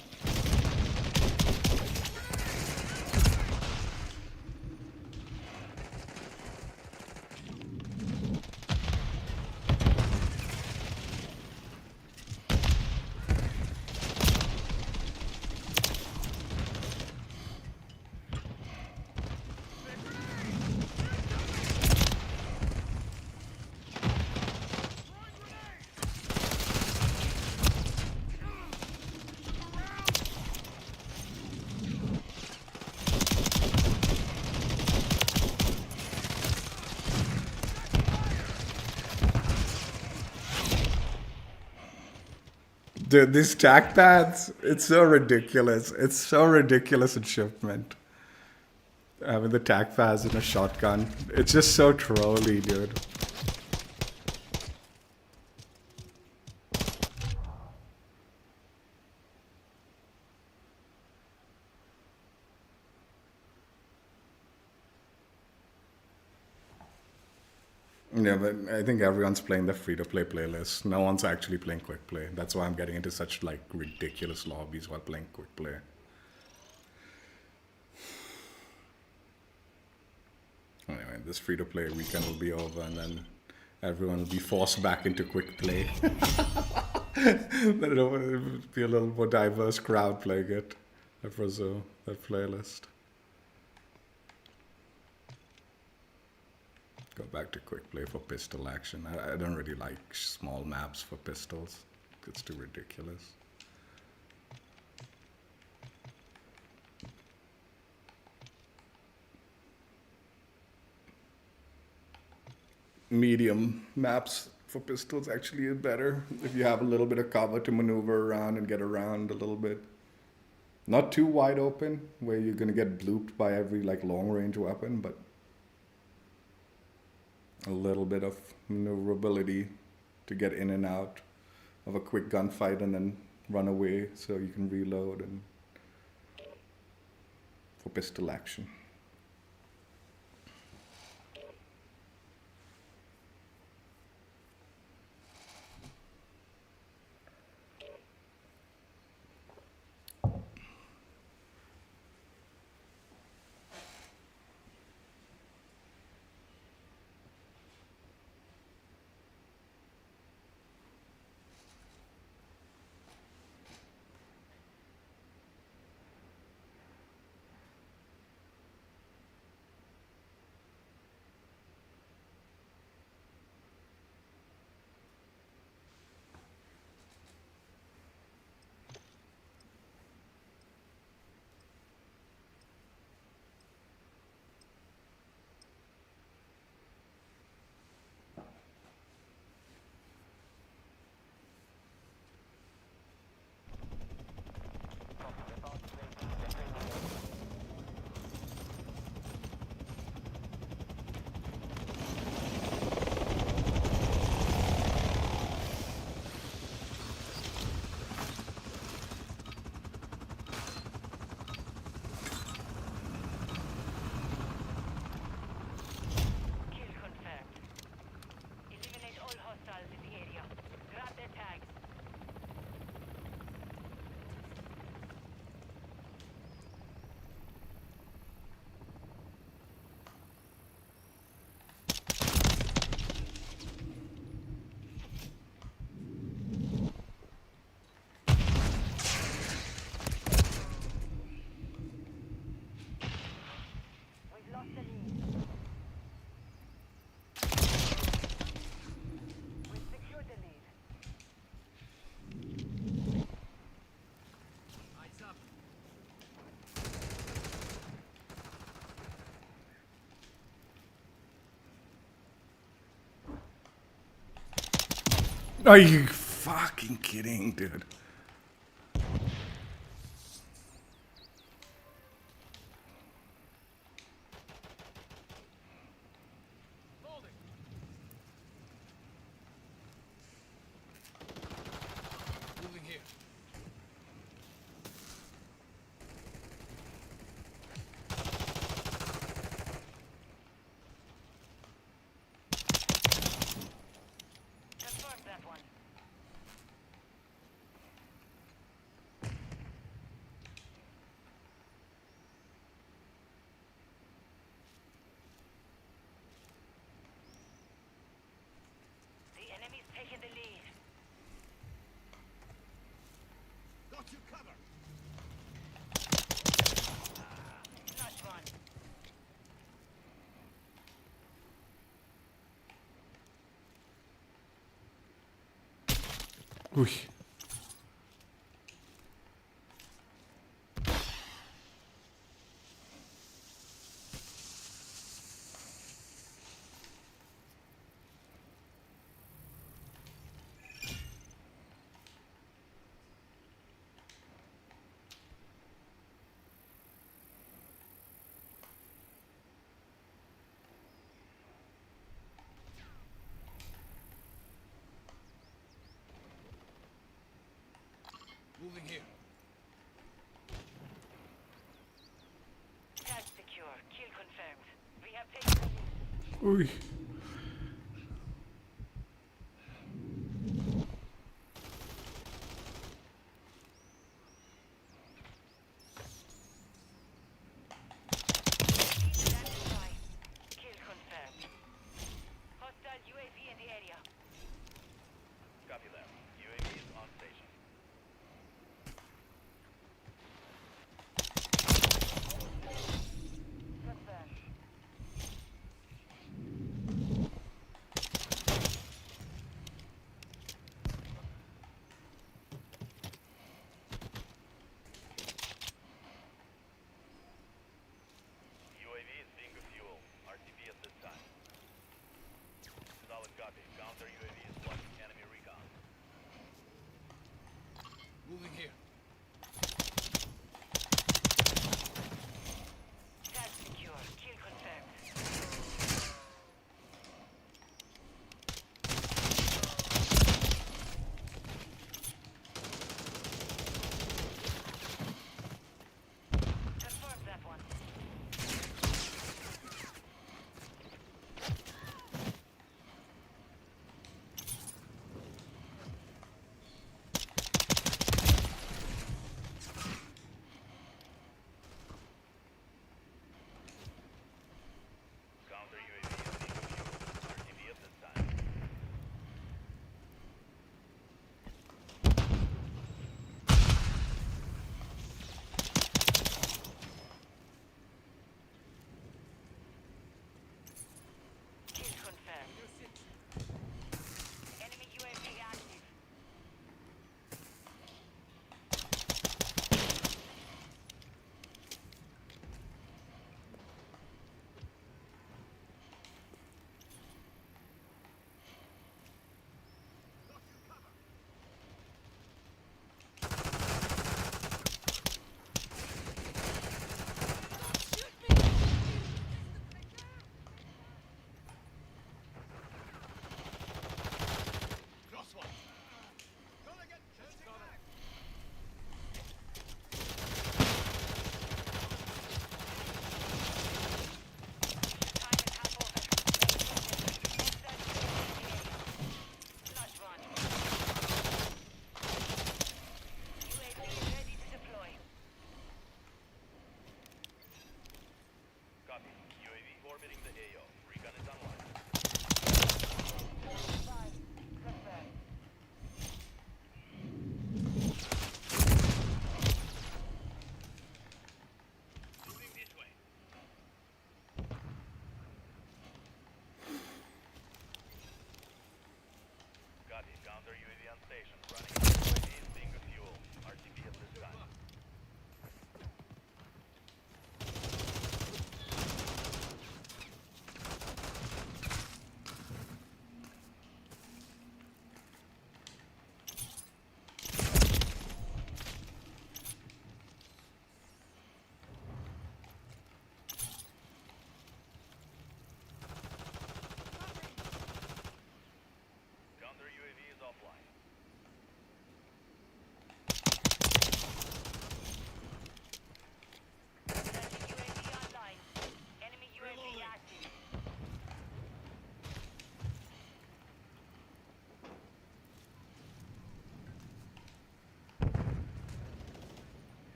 Dude, these tack pads, it's so ridiculous. It's so ridiculous in shipment. Having the tack pads in a shotgun. It's just so trolly, dude. Yeah, but I think everyone's playing the free-to-play playlist. No one's actually playing quick play. That's why I'm getting into such like ridiculous lobbies while playing quick play. Anyway, this free-to-play weekend will be over, and then everyone will be forced back into quick play. Then it'll be a little more diverse crowd playing it. I presume that playlist. Go back to quick play for pistol action. I don't really like small maps for pistols. It's too ridiculous. Medium maps for pistols actually is better if you have a little bit of cover to maneuver around and get around a little bit. Not too wide open where you're gonna get blooped by every like long range weapon, but a little bit of maneuverability to get in and out of a quick gunfight and then run away so you can reload and for pistol action. Kill confirmed. Eliminate all hostiles in the area. Grab their tags. We've lost the lead. We've secured the lead. Eyes up. Are you fucking kidding, dude? got you covered. Nice one. Ui. Moving here. Tag secure. Kill confirmed. We have taken. Ui. Standing by. Kill confirmed. Hostile UAV in the area. Copy that. UAV is on station. Confirmed.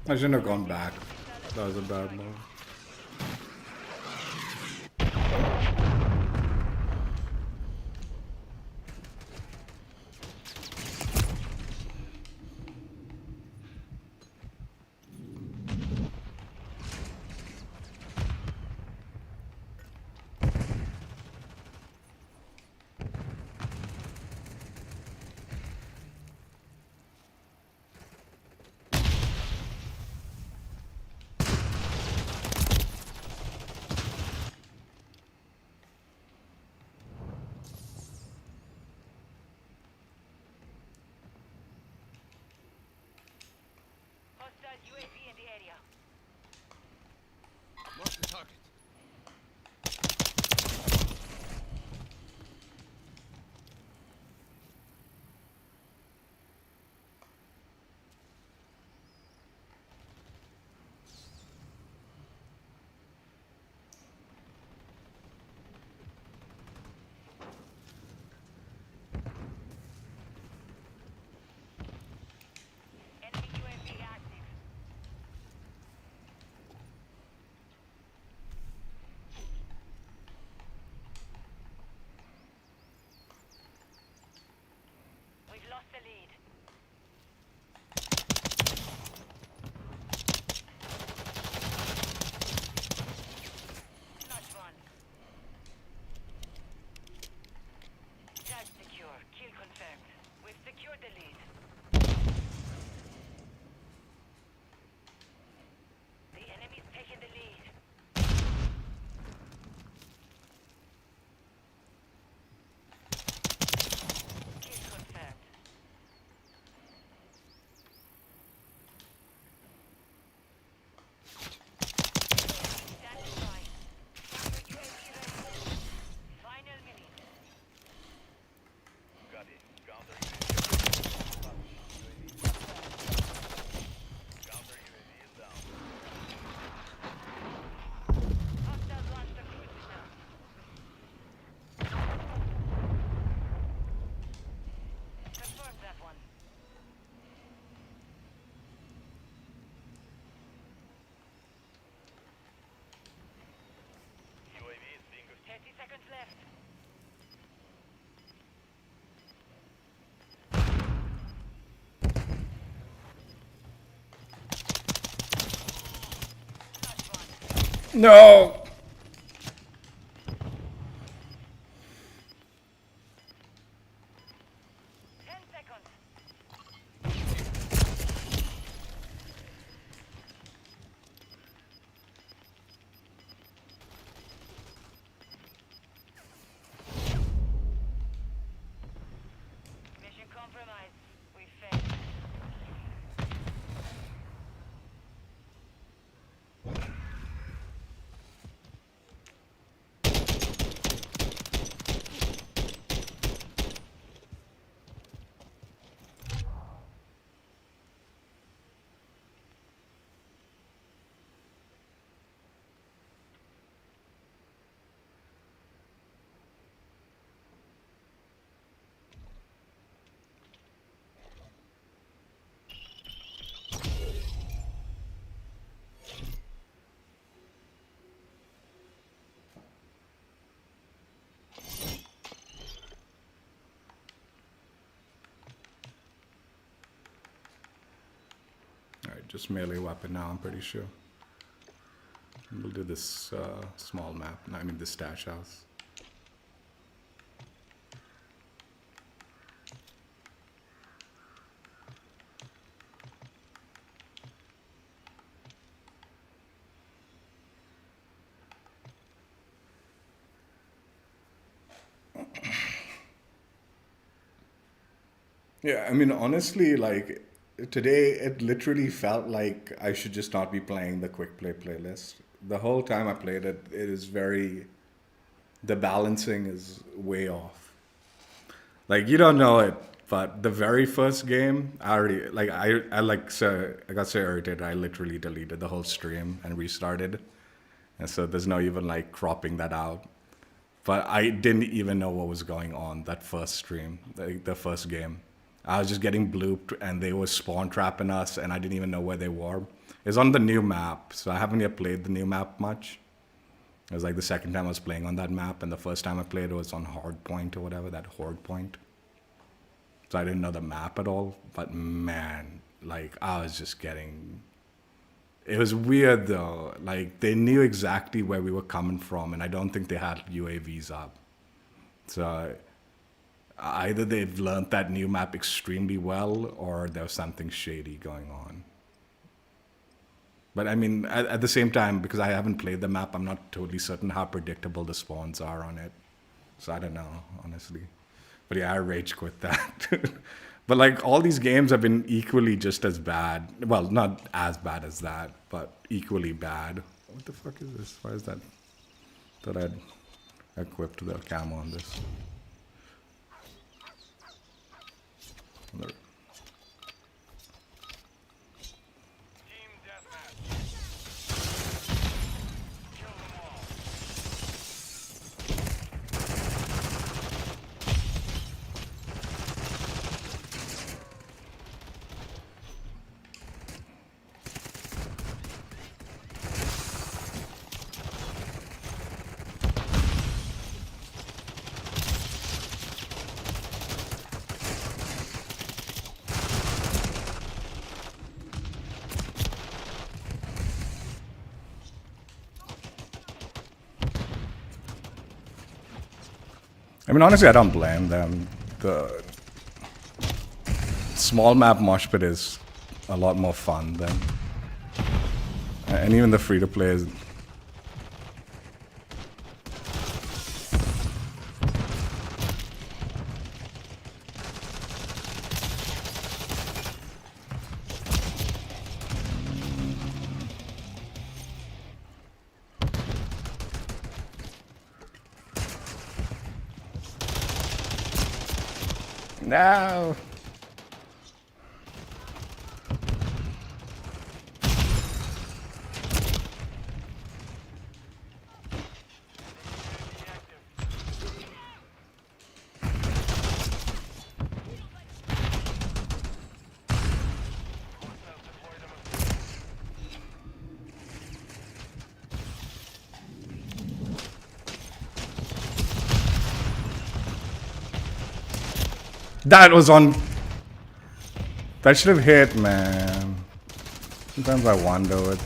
I shouldn't have gone back. That was a bad move. Hostile UAV in the area. Mark the target. Enemy UAV active. We've lost the lead. Nice one. Tag secure. Kill confirmed. We've secured the lead. The enemy's taken the lead. Kill confirmed. Stand by. Counter UAV ready. Final minute. Got it. Counter UAV. Counter UAV is down. Hostiles launched a cruise missile. Confirm that one. UAV is being 30 seconds left. Nice one. No! 10 seconds. Mission compromised. We failed. Alright, just melee weapon now, I'm pretty sure. We'll do this small map. No, I mean the stash house. Yeah, I mean, honestly, like today, it literally felt like I should just not be playing the quick play playlist. The whole time I played it, it is very, the balancing is way off. Like you don't know it, but the very first game, I already like I like so I got so irritated. I literally deleted the whole stream and restarted, and so there's no even like cropping that out. But I didn't even know what was going on that first stream, like the first game. I was just getting blooped, and they were spawn trapping us, and I didn't even know where they were. It's on the new map, so I haven't yet played the new map much. It was like the second time I was playing on that map, and the first time I played it was on Hard Point or whatever, that Horde Point. So I didn't know the map at all, but man, like I was just getting... It was weird though, like they knew exactly where we were coming from, and I don't think they had UAVs up. So either they've learned that new map extremely well, or there was something shady going on. But I mean, at the same time, because I haven't played the map, I'm not totally certain how predictable the spawns are on it. So I don't know, honestly. But yeah, I rage quit that. But like all these games have been equally just as bad. Well, not as bad as that, but equally bad. What the fuck is this? Why is that? Thought I'd equipped the camo on this. Team deathmatch. Kill them all. I mean, honestly, I don't blame them. The small map mosh pit is a lot more fun than... And even the free-to-play is... No! That was on... That should have hit, man. Sometimes I wonder what...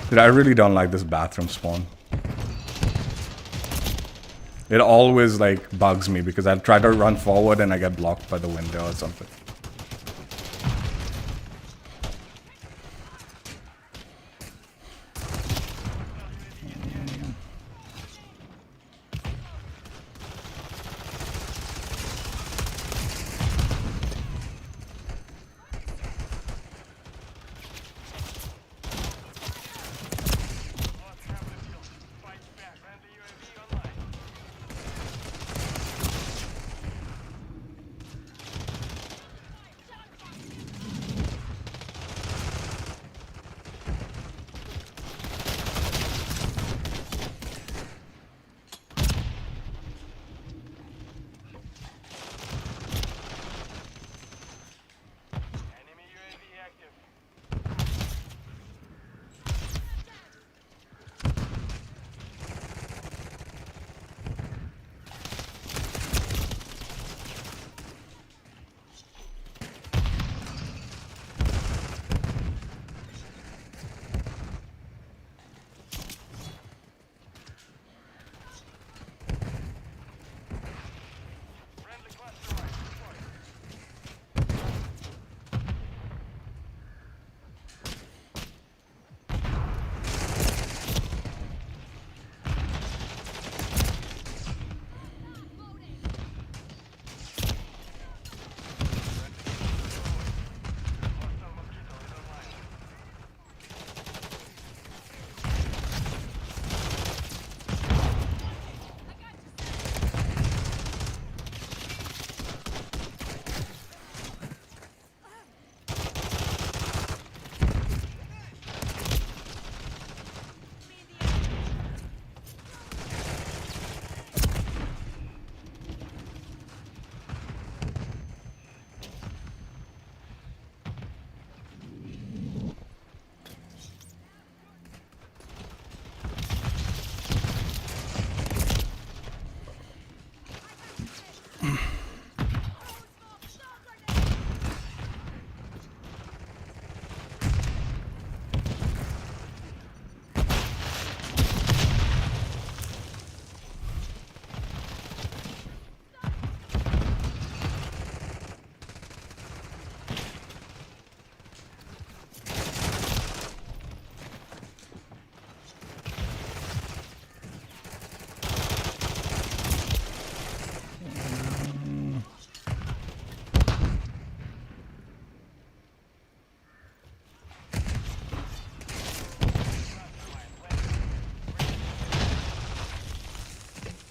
Dude, I really don't like this bathroom spawn. It always, like, bugs me because I try to run forward and I get blocked by the window or something.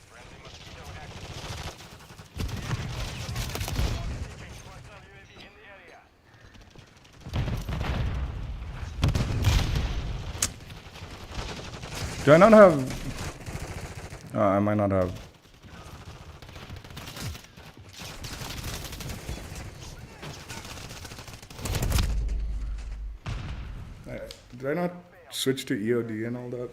Friendly mosquito active. Hostile UAV in the area. Do I not have... I might not have... Did I not switch to EOD and all that?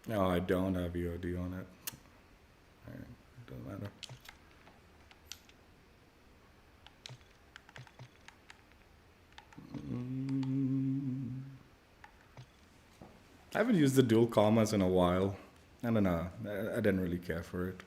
No, I don't have EOD on it. Alright, doesn't matter. I haven't used the dual commas in a while. I don't know. I didn't really care for it.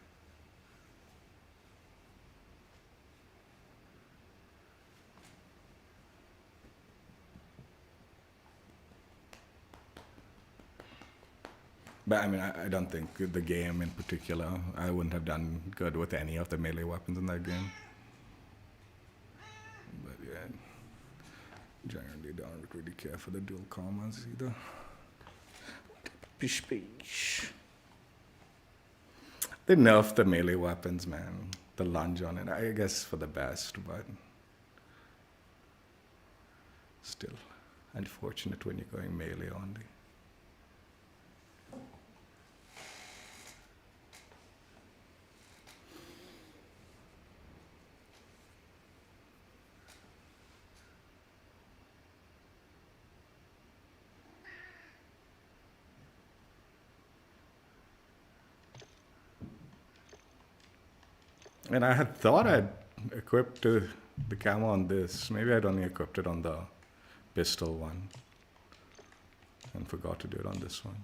But I mean, I don't think the game in particular, I wouldn't have done good with any of the melee weapons in that game. But yeah, generally don't really care for the dual commas either. Pish pish. They nerfed the melee weapons, man. The lunge on it, I guess for the best, but still unfortunate when you're going melee only. And I had thought I'd equipped the camo on this. Maybe I'd only equipped it on the pistol one. And forgot to do it on this one.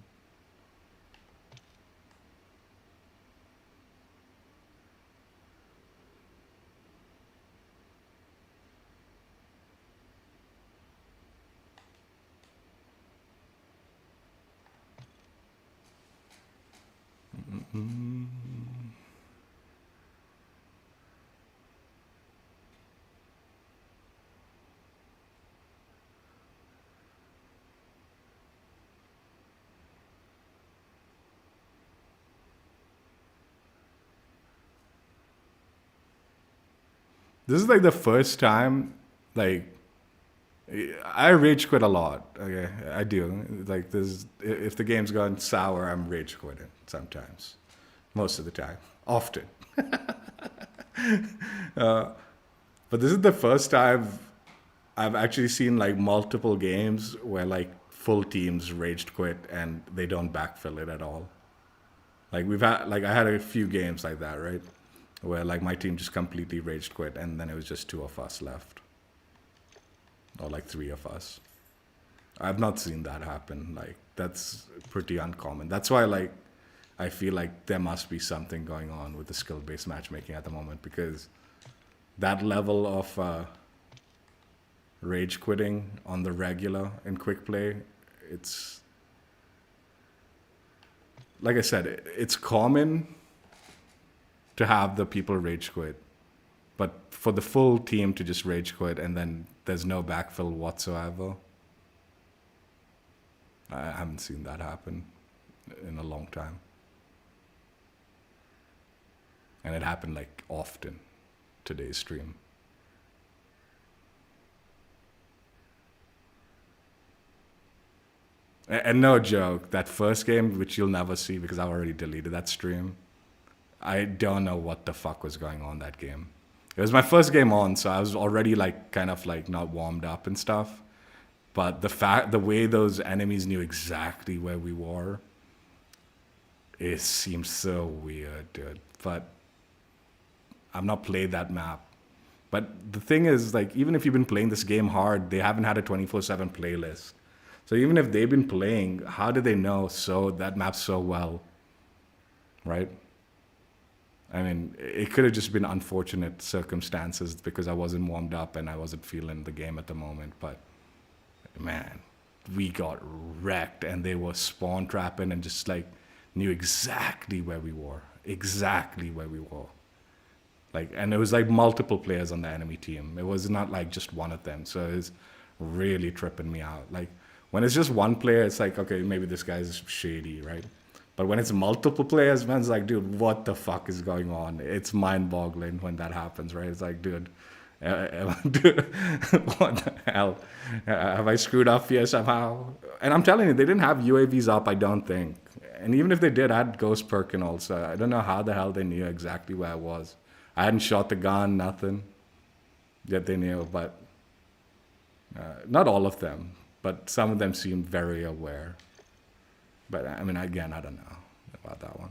This is like the first time, like, I rage quit a lot. Okay, I do. Like, this, if the game's gone sour, I'm rage quitting sometimes, most of the time, often. But this is the first time I've actually seen like multiple games where like full teams raged quit and they don't backfill it at all. Like I had a few games like that, right? Where like my team just completely raged quit and then it was just 2 of us left. Or like 3 of us. I've not seen that happen. Like, that's pretty uncommon. That's why like I feel like there must be something going on with the skill-based matchmaking at the moment, because that level of rage quitting on the regular in quick play, it's like I said, it's common to have the people rage quit, But for the full team to just rage quit and then there's no backfill whatsoever, I haven't seen that happen in a long time. And it happened like often today's stream. And no joke, that first game, which you'll never see because I've already deleted that stream, I don't know what the fuck was going on that game. It was my first game on, so I was already like kind of like not warmed up and stuff. But the way those enemies knew exactly where we were, it seemed so weird, dude. But I've not played that map. But the thing is, like, even if you've been playing this game hard, they haven't had a 24/7 playlist. So even if they've been playing, how do they know that map so well, right? I mean, it could have just been unfortunate circumstances because I wasn't warmed up and I wasn't feeling the game at the moment. But man, we got wrecked and they were spawn trapping and just like knew exactly where we were, Like, and it was like multiple players on the enemy team. It was not like just one of them. So it was really tripping me out. Like, when it's just one player, it's like, okay, maybe this guy's shady, right? But when it's multiple players, man, it's like, dude, what the fuck is going on? It's mind-boggling when that happens, right? It's like, dude, dude, what the hell? Have I screwed up here somehow? And I'm telling you, they didn't have UAVs up, I don't think. And even if they did, I had Ghost Perk and all, so I don't know how the hell they knew exactly where I was. I hadn't shot the gun, nothing. Yet they knew, but not all of them. But some of them seemed very aware. But I mean, again, I don't know about that one.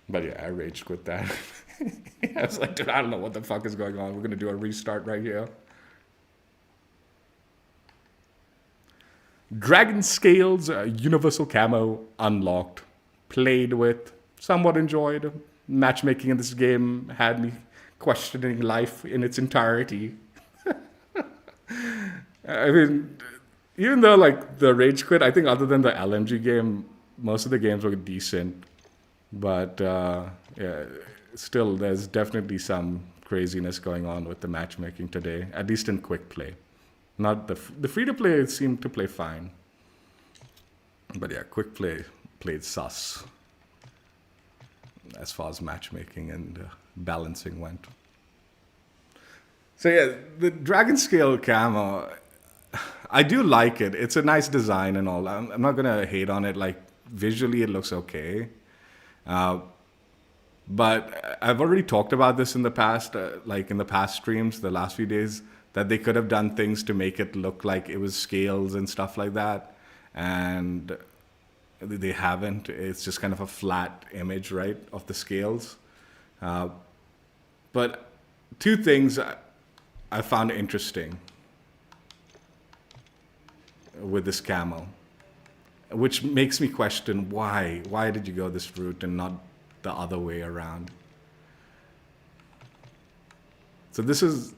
But yeah, I rage quit that. I was like, dude, I don't know what the fuck is going on. We're going to do a restart right here. Dragon Scales, Universal Camo, unlocked. Played with, somewhat enjoyed. Matchmaking in this game had me questioning life in its entirety. I mean, even though like the rage quit, I think other than the LMG game, most of the games were decent. But yeah, still, there's definitely some craziness going on with the matchmaking today, at least in quick play. Not the free-to-play seemed to play fine. But yeah, quick play played sus as far as matchmaking and balancing went. So yeah, the Dragon Scale Camo, I do like it. It's a nice design and all. I'm not going to hate on it. Like, visually it looks okay. But I've already talked about this in the past, like in the past streams, the last few days, that they could have done things to make it look like it was scales and stuff like that. And they haven't. It's just kind of a flat image, right, of the scales. But two things I found interesting with this camo, which makes me question why did you go this route and not the other way around. So this is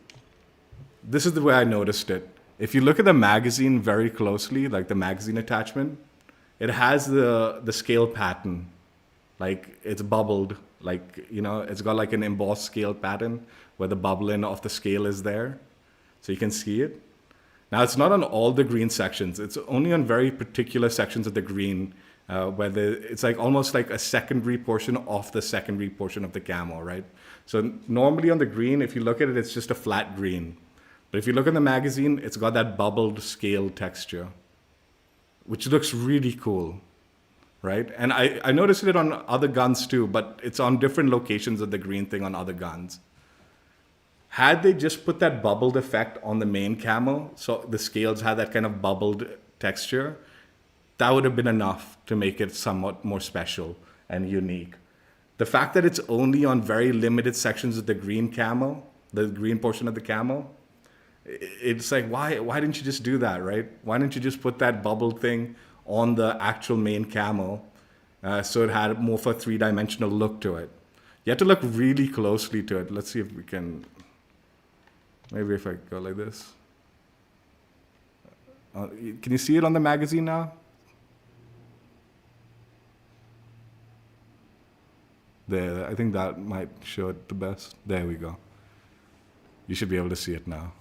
the way I noticed it. If you look at the magazine very closely, like the magazine attachment, it has the scale pattern, like it's bubbled, like, you know, it's got like an embossed scale pattern where the bubbling of the scale is there, so you can see it. Now, it's not on all the green sections. It's only on very particular sections of the green where it's like almost like a secondary portion of the secondary portion of the camo, right? So normally on the green, if you look at it, it's just a flat green. But if you look at the magazine, it's got that bubbled scale texture, which looks really cool, right? And I noticed it on other guns too, but it's on different locations of the green thing on other guns. Had they just put that bubbled effect on the main camo, so the scales had that kind of bubbled texture, that would have been enough to make it somewhat more special and unique. The fact that it's only on very limited sections of the green camo, the green portion of the camo, it's like, why didn't you just do that, right? Why didn't you just put that bubble thing on the actual main camo so it had more of a three-dimensional look to it? You have to look really closely to it. Let's see if we can... Maybe if I go like this. Can you see it on the magazine now? There, I think that might show it the best. There we go. You should be able to see it now.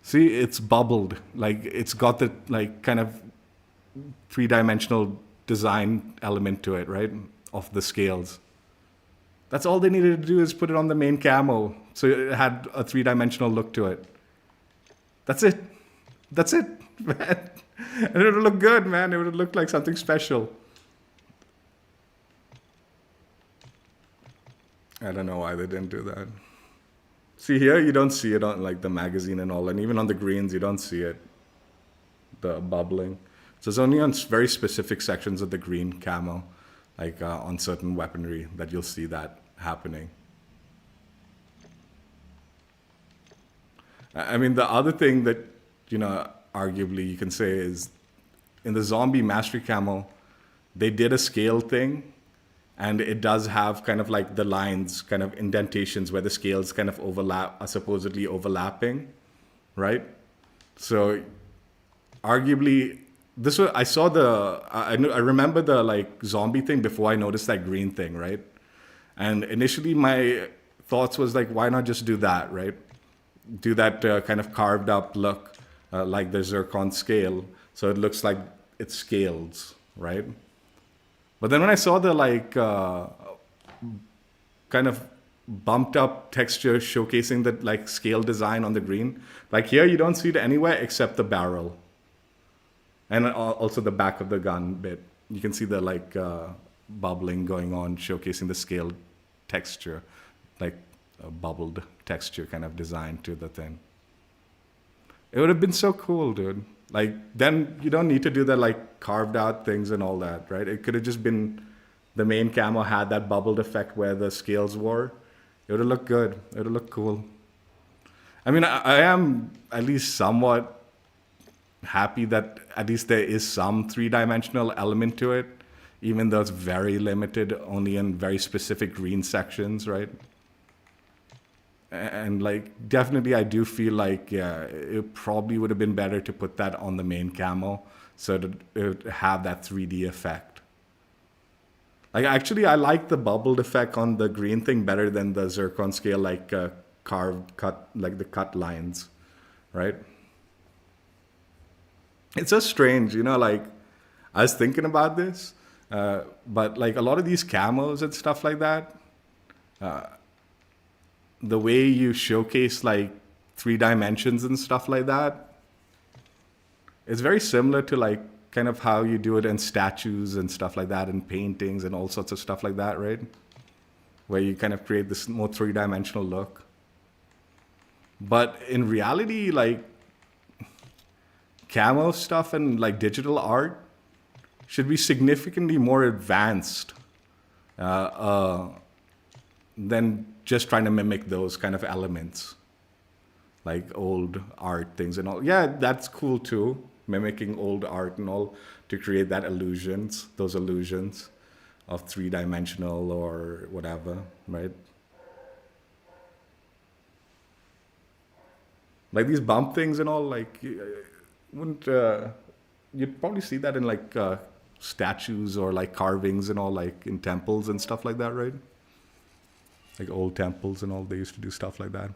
See, it's bubbled. Like, it's got the, like, kind of three-dimensional design element to it, right? Of the scales. That's all they needed to do is put it on the main camo. So it had a three-dimensional look to it. That's it. That's it, man. And it would look good, man. It would look like something special. I don't know why they didn't do that. See here, you don't see it on like the magazine and all, and even on the greens, you don't see it. The bubbling. So it's only on very specific sections of the green camo, like on certain weaponry, that you'll see that happening. I mean, the other thing that, you know, arguably you can say is in the zombie mastery camo, they did a scale thing. And it does have kind of like the lines, kind of indentations where the scales kind of overlap, are supposedly overlapping, right? So arguably, this was, I saw the, I remember the like zombie thing before I noticed that green thing, right? And initially my thoughts was like, why not just do that, right? Do that kind of carved up look like the zircon scale. So it looks like it scales, right? But then when I saw the like kind of bumped up texture showcasing the like scale design on the green, like here you don't see it anywhere except the barrel. And also the back of the gun bit. You can see the like bubbling going on, showcasing the scale texture, like a bubbled texture kind of design to the thing. It would have been so cool, dude. Like, then you don't need to do the like carved out things and all that, right? It could have just been the main camo had that bubbled effect where the scales were. It would have looked good. It would have looked cool. I mean, I am at least somewhat happy that at least there is some three-dimensional element to it, even though it's very limited, only in very specific green sections, right? And like, definitely I do feel like, yeah, it probably would have been better to put that on the main camo so that it would have that 3D effect. Like, actually, I like the bubbled effect on the green thing better than the zircon scale, like carved, cut, like the cut lines, right? It's so strange, you know, like, I was thinking about this, but like a lot of these camos and stuff like that, the way you showcase like 3 dimensions and stuff like that, it's very similar to like kind of how you do it in statues and stuff like that, and paintings and all sorts of stuff like that, right? Where you kind of create this more 3-dimensional look. But in reality, like camo stuff and like digital art should be significantly more advanced than just trying to mimic those kind of elements, like old art things and all. Yeah, that's cool too, mimicking old art and all to create that illusions, those illusions of 3-dimensional or whatever, right? Like these bump things and all, like wouldn't you'd probably see that in like statues or like carvings and all, like in temples and stuff like that, right? Like old temples and all, they used to do stuff like that.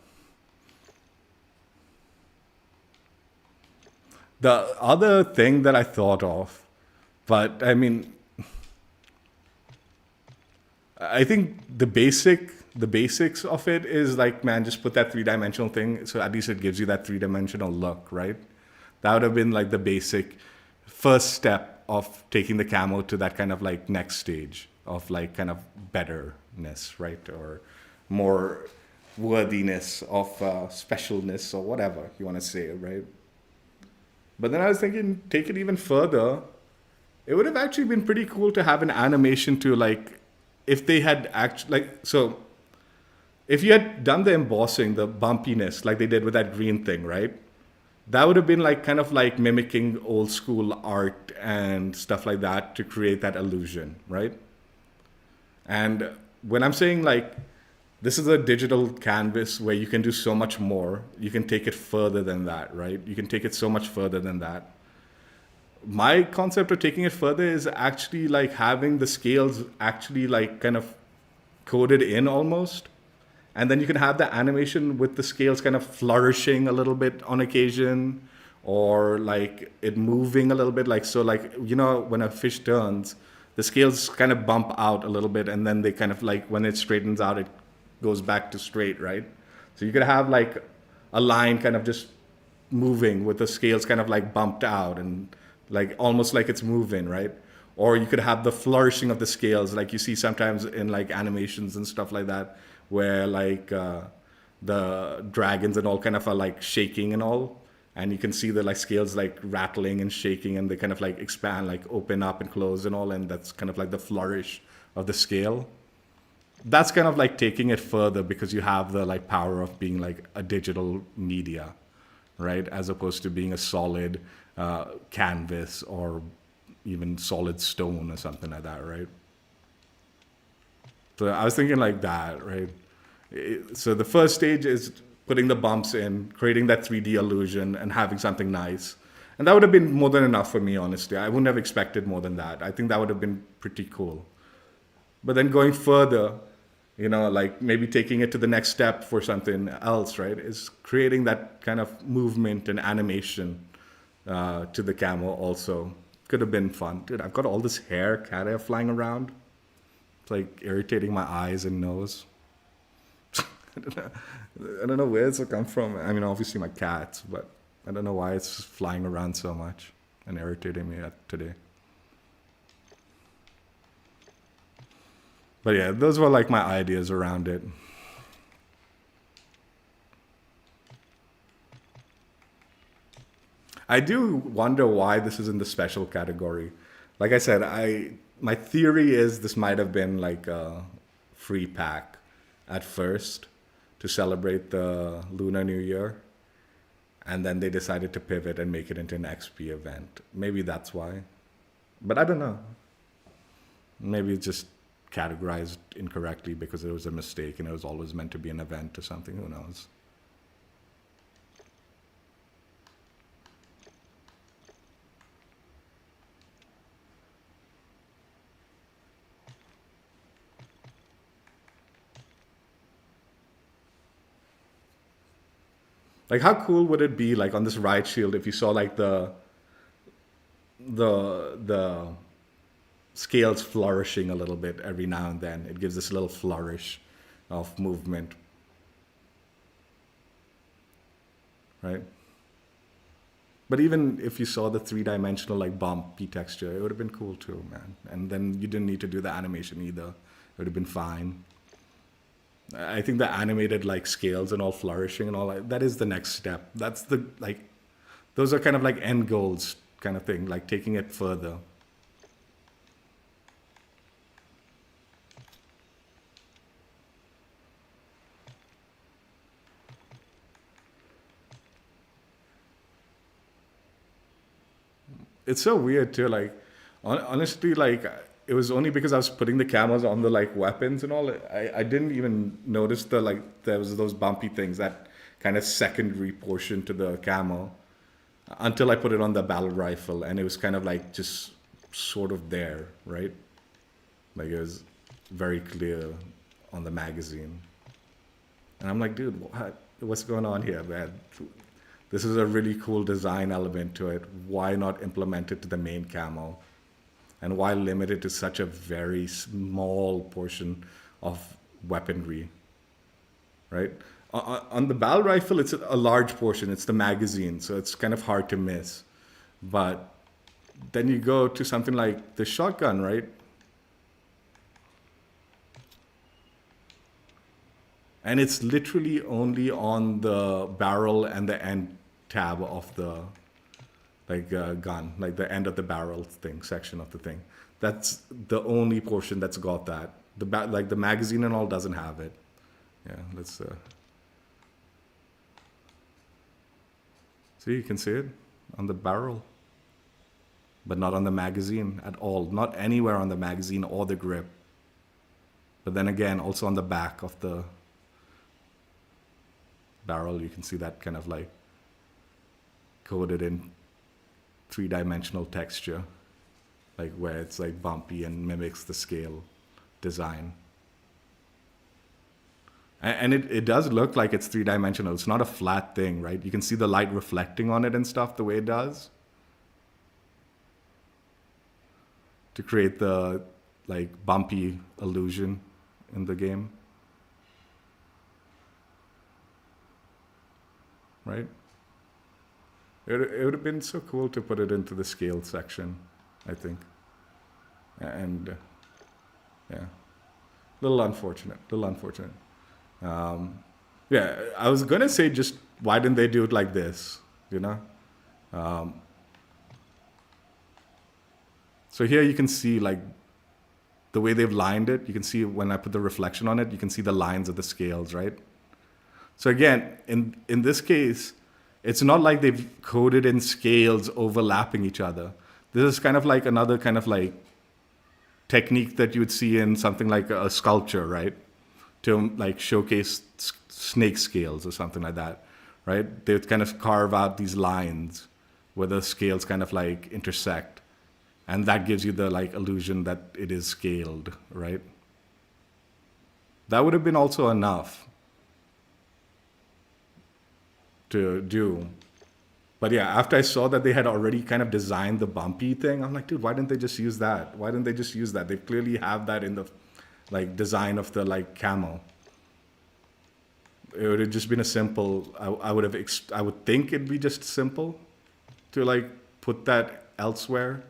The other thing that I thought of, but I mean, I think the basics of it is like, man, just put that 3-dimensional thing, so at least it gives you that 3-dimensional look, right? That would have been like the basic first step of taking the camo to that kind of like next stage of like kind of betterness, right? Or more worthiness of specialness or whatever you want to say, right? But then I was thinking, take it even further. It would have actually been pretty cool to have an animation to like, if they had actually, like, so if you had done the embossing, the bumpiness, like they did with that green thing, right? That would have been like kind of like mimicking old school art and stuff like that to create that illusion, right? And when I'm saying like, this is a digital canvas where you can do so much more. You can take it further than that, right? You can take it so much further than that. My concept of taking it further is actually like having the scales actually like kind of coded in almost. And then you can have the animation with the scales kind of flourishing a little bit on occasion, or like it moving a little bit. Like, so like, you know, when a fish turns, the scales kind of bump out a little bit, and then they kind of like, when it straightens out, it goes back to straight, right? So you could have like a line kind of just moving with the scales kind of like bumped out and like almost like it's moving, right? Or you could have the flourishing of the scales, like you see sometimes in like animations and stuff like that, where like the dragons and all kind of are like shaking and all, and you can see the like scales like rattling and shaking, and they kind of like expand, like open up and close and all, and that's kind of like the flourish of the scale. That's kind of like taking it further, because you have the like power of being like a digital media, right? As opposed to being a solid canvas or even solid stone or something like that, right? So I was thinking like that, right? So the first stage is putting the bumps in, creating that 3D illusion, and having something nice. And that would have been more than enough for me, honestly. I wouldn't have expected more than that. I think that would have been pretty cool. But then going further, you know, like maybe taking it to the next step for something else, right? Is creating that kind of movement and animation to the camo also. Could have been fun. Dude, I've got all this hair, cat hair flying around. It's like irritating my eyes and nose. I don't know where it's come from. I mean, obviously my cats, but I don't know why it's flying around so much and irritating me today. But yeah, those were like my ideas around it. I do wonder why this is in the special category. Like I said, my theory is this might have been like a free pack at first to celebrate the Lunar New Year. And then they decided to pivot and make it into an XP event. Maybe that's why. But I don't know. Maybe it's just categorized incorrectly because it was a mistake and it was always meant to be an event or something. Who knows? Like, how cool would it be, like, on this riot shield if you saw, like, the scales flourishing a little bit every now and then? It gives this little flourish of movement. Right? But even if you saw the three-dimensional, like, bumpy texture, it would have been cool too, man. And then you didn't need to do the animation either. It would have been fine. I think the animated like scales and all flourishing and all that is the next step. That's the like, those are kind of like end goals kind of thing, like taking it further. It's so weird too. Like, honestly, like. It was only because I was putting the camos on the like weapons and all. I didn't even notice the like there was those bumpy things, that kind of secondary portion to the camo, until I put it on the battle rifle, and it was kind of like just sort of there, right? Like it was very clear on the magazine, and I'm like, dude, what's going on here, man? This is a really cool design element to it. Why not implement it to the main camo? And why limit it to such a very small portion of weaponry, right? On the battle rifle, it's a large portion. It's the magazine, so it's kind of hard to miss. But then you go to something like the shotgun, right? And it's literally only on the barrel and the end tab of the gun, like the end of the barrel thing, section of the thing. That's the only portion that's got that. Like the magazine and all doesn't have it. Yeah, let's see, you can see it on the barrel, but not on the magazine at all. Not anywhere on the magazine or the grip. But then again, also on the back of the barrel, you can see that kind of like coded in three-dimensional texture, like where it's like bumpy and mimics the scale design. And it does look like it's three-dimensional. It's not a flat thing, right? You can see the light reflecting on it and stuff the way it does. To create the like bumpy illusion in the game. Right? It would have been so cool to put it into the scale section, I think. And yeah, little unfortunate. Yeah, I was gonna say just why didn't they do it like this, you know? So here you can see like the way they've lined it. You can see when I put the reflection on it, you can see the lines of the scales, right? So again, in this case, it's not like they've coded in scales overlapping each other. This is kind of like another kind of like technique that you would see in something like a sculpture, right? To like showcase snake scales or something like that, right? They would kind of carve out these lines where the scales kind of like intersect. And that gives you the like illusion that it is scaled, right? That would have been also enough to do. But yeah, after I saw that they had already kind of designed the bumpy thing, I'm like, dude, why didn't they just use that? Why didn't they just use that? They clearly have that in the like design of the like camo. It would have just been a simple, I would think it'd be just simple to like put that elsewhere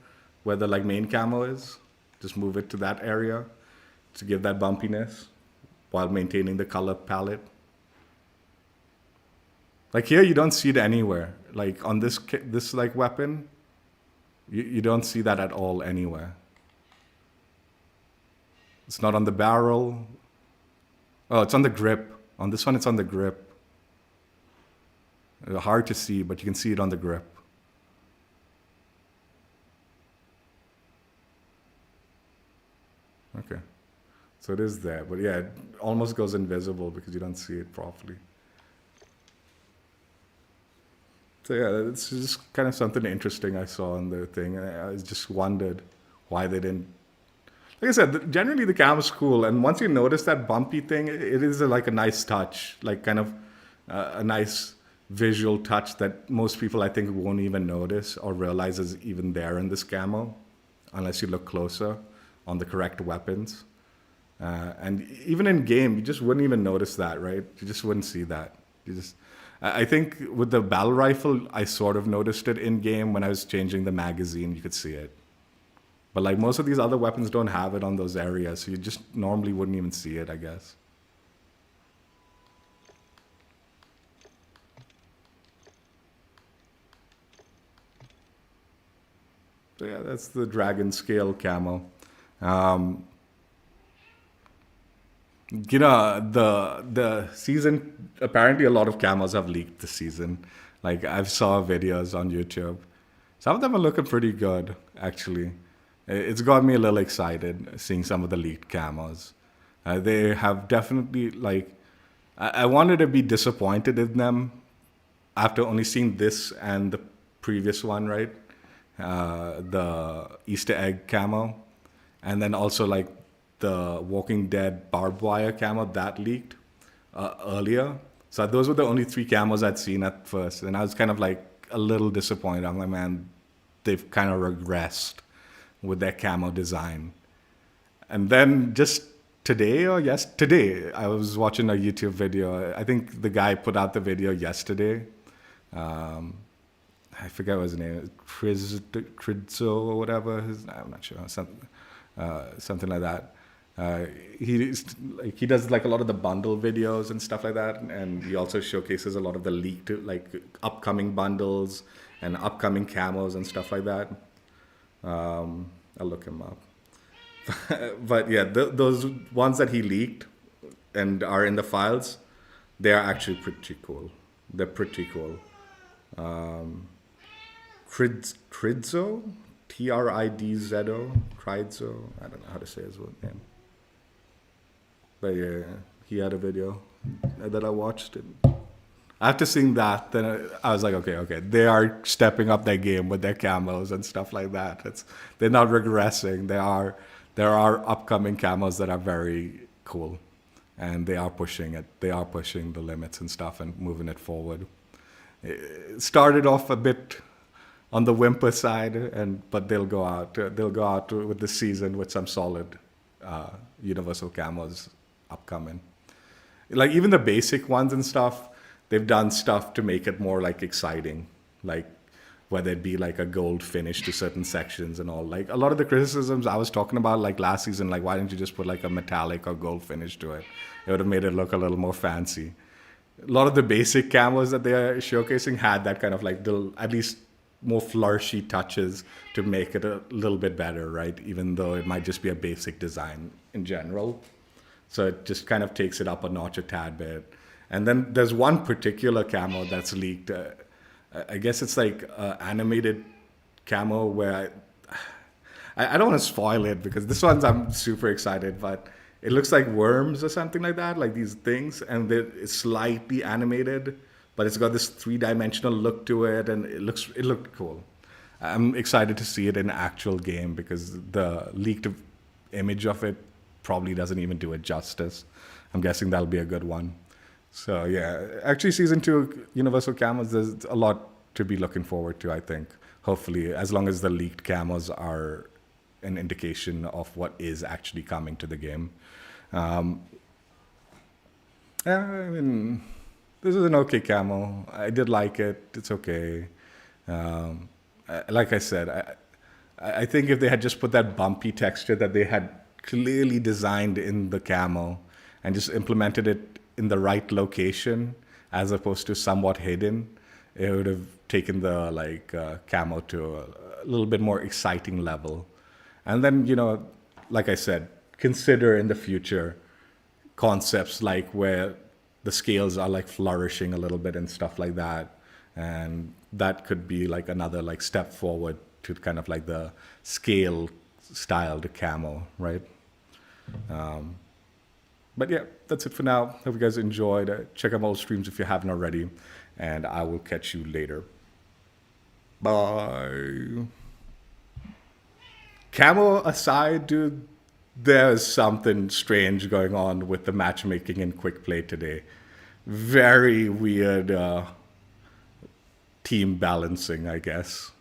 where the like main camo is. Just move it to that area to give that bumpiness while maintaining the color palette. Like here, you don't see it anywhere. Like on this like weapon, you don't see that at all anywhere. It's not on the barrel. Oh, it's on the grip. On this one, it's on the grip. Hard to see, but you can see it on the grip. Okay. So it is there. But yeah, it almost goes invisible because you don't see it properly. So yeah, it's just kind of something interesting I saw in the thing. I just wondered why they didn't. Like I said, generally the camo's cool, and once you notice that bumpy thing, it is like a nice touch, like kind of a nice visual touch that most people I think won't even notice or realize is even there in this camo, unless you look closer on the correct weapons. And even in game, you just wouldn't even notice that, right? You just wouldn't see that. I think with the battle rifle, I sort of noticed it in game when I was changing the magazine. You could see it. But like most of these other weapons don't have it on those areas, so you just normally wouldn't even see it, I guess. So yeah, that's the dragon scale camo. You know, the season, apparently a lot of camos have leaked this season. Like I've saw videos on YouTube. Some of them are looking pretty good, actually. It's got me a little excited seeing some of the leaked camos. They have definitely, like, I wanted to be disappointed in them after only seeing this and the previous one, right? The Easter egg camo. And then also like the Walking Dead barbed wire camo that leaked earlier. So those were the only 3 camos I'd seen at first. And I was kind of like a little disappointed. I'm like, man, they've kind of regressed with their camo design. And then just today, I was watching a YouTube video. I think the guy put out the video yesterday. I forget what his name is, Cridzo or whatever. I'm not sure, something like that. He does like a lot of the bundle videos and stuff like that, and he also showcases a lot of the leaked like upcoming bundles and upcoming camos and stuff like that. I'll look him up. But yeah, those ones that he leaked and are in the files, they are actually pretty cool. They're pretty cool. Cridzo? Tridzo? Cridzo? I don't know how to say his name. But yeah, he had a video that I watched. And after seeing that, then I was like, okay, they are stepping up their game with their camos and stuff like that. They're not regressing. There are upcoming camos that are very cool, and they are pushing it. They are pushing the limits and stuff and moving it forward. It started off a bit on the whimper side, but they'll go out. They'll go out with the season with some solid universal camos upcoming. Like even the basic ones and stuff, they've done stuff to make it more like exciting, like whether it be like a gold finish to certain sections and all. Like a lot of the criticisms I was talking about like last season, like why didn't you just put like a metallic or gold finish to it? It would have made it look a little more fancy. A lot of the basic camos that they are showcasing had that kind of like at least more flourishy touches to make it a little bit better, right? Even though it might just be a basic design in general. So it just kind of takes it up a notch a tad bit. And then there's one particular camo that's leaked. I guess it's like animated camo where I don't want to spoil it because this one's I'm super excited, but it looks like worms or something like that, like these things, and it's slightly animated, but it's got this 3-dimensional look to it, and it looked cool. I'm excited to see it in actual game because the leaked image of it probably doesn't even do it justice. I'm guessing that'll be a good one. So yeah, actually season 2 universal camos, there's a lot to be looking forward to, I think. Hopefully, as long as the leaked camos are an indication of what is actually coming to the game. I mean, this is an okay camo. I did like it. It's okay. Like I said, I think if they had just put that bumpy texture that they had clearly designed in the camo and just implemented it in the right location as opposed to somewhat hidden, it would have taken the camo to a little bit more exciting level. And then, like I said, consider in the future concepts like where the scales are like flourishing a little bit and stuff like that. And that could be like another like step forward to kind of like the scale style to camo, right? But yeah, that's it for now. Hope you guys enjoyed. Check out my old streams if you haven't already. And I will catch you later. Bye. Camo aside, dude, there's something strange going on with the matchmaking in quick play today. Very weird team balancing, I guess.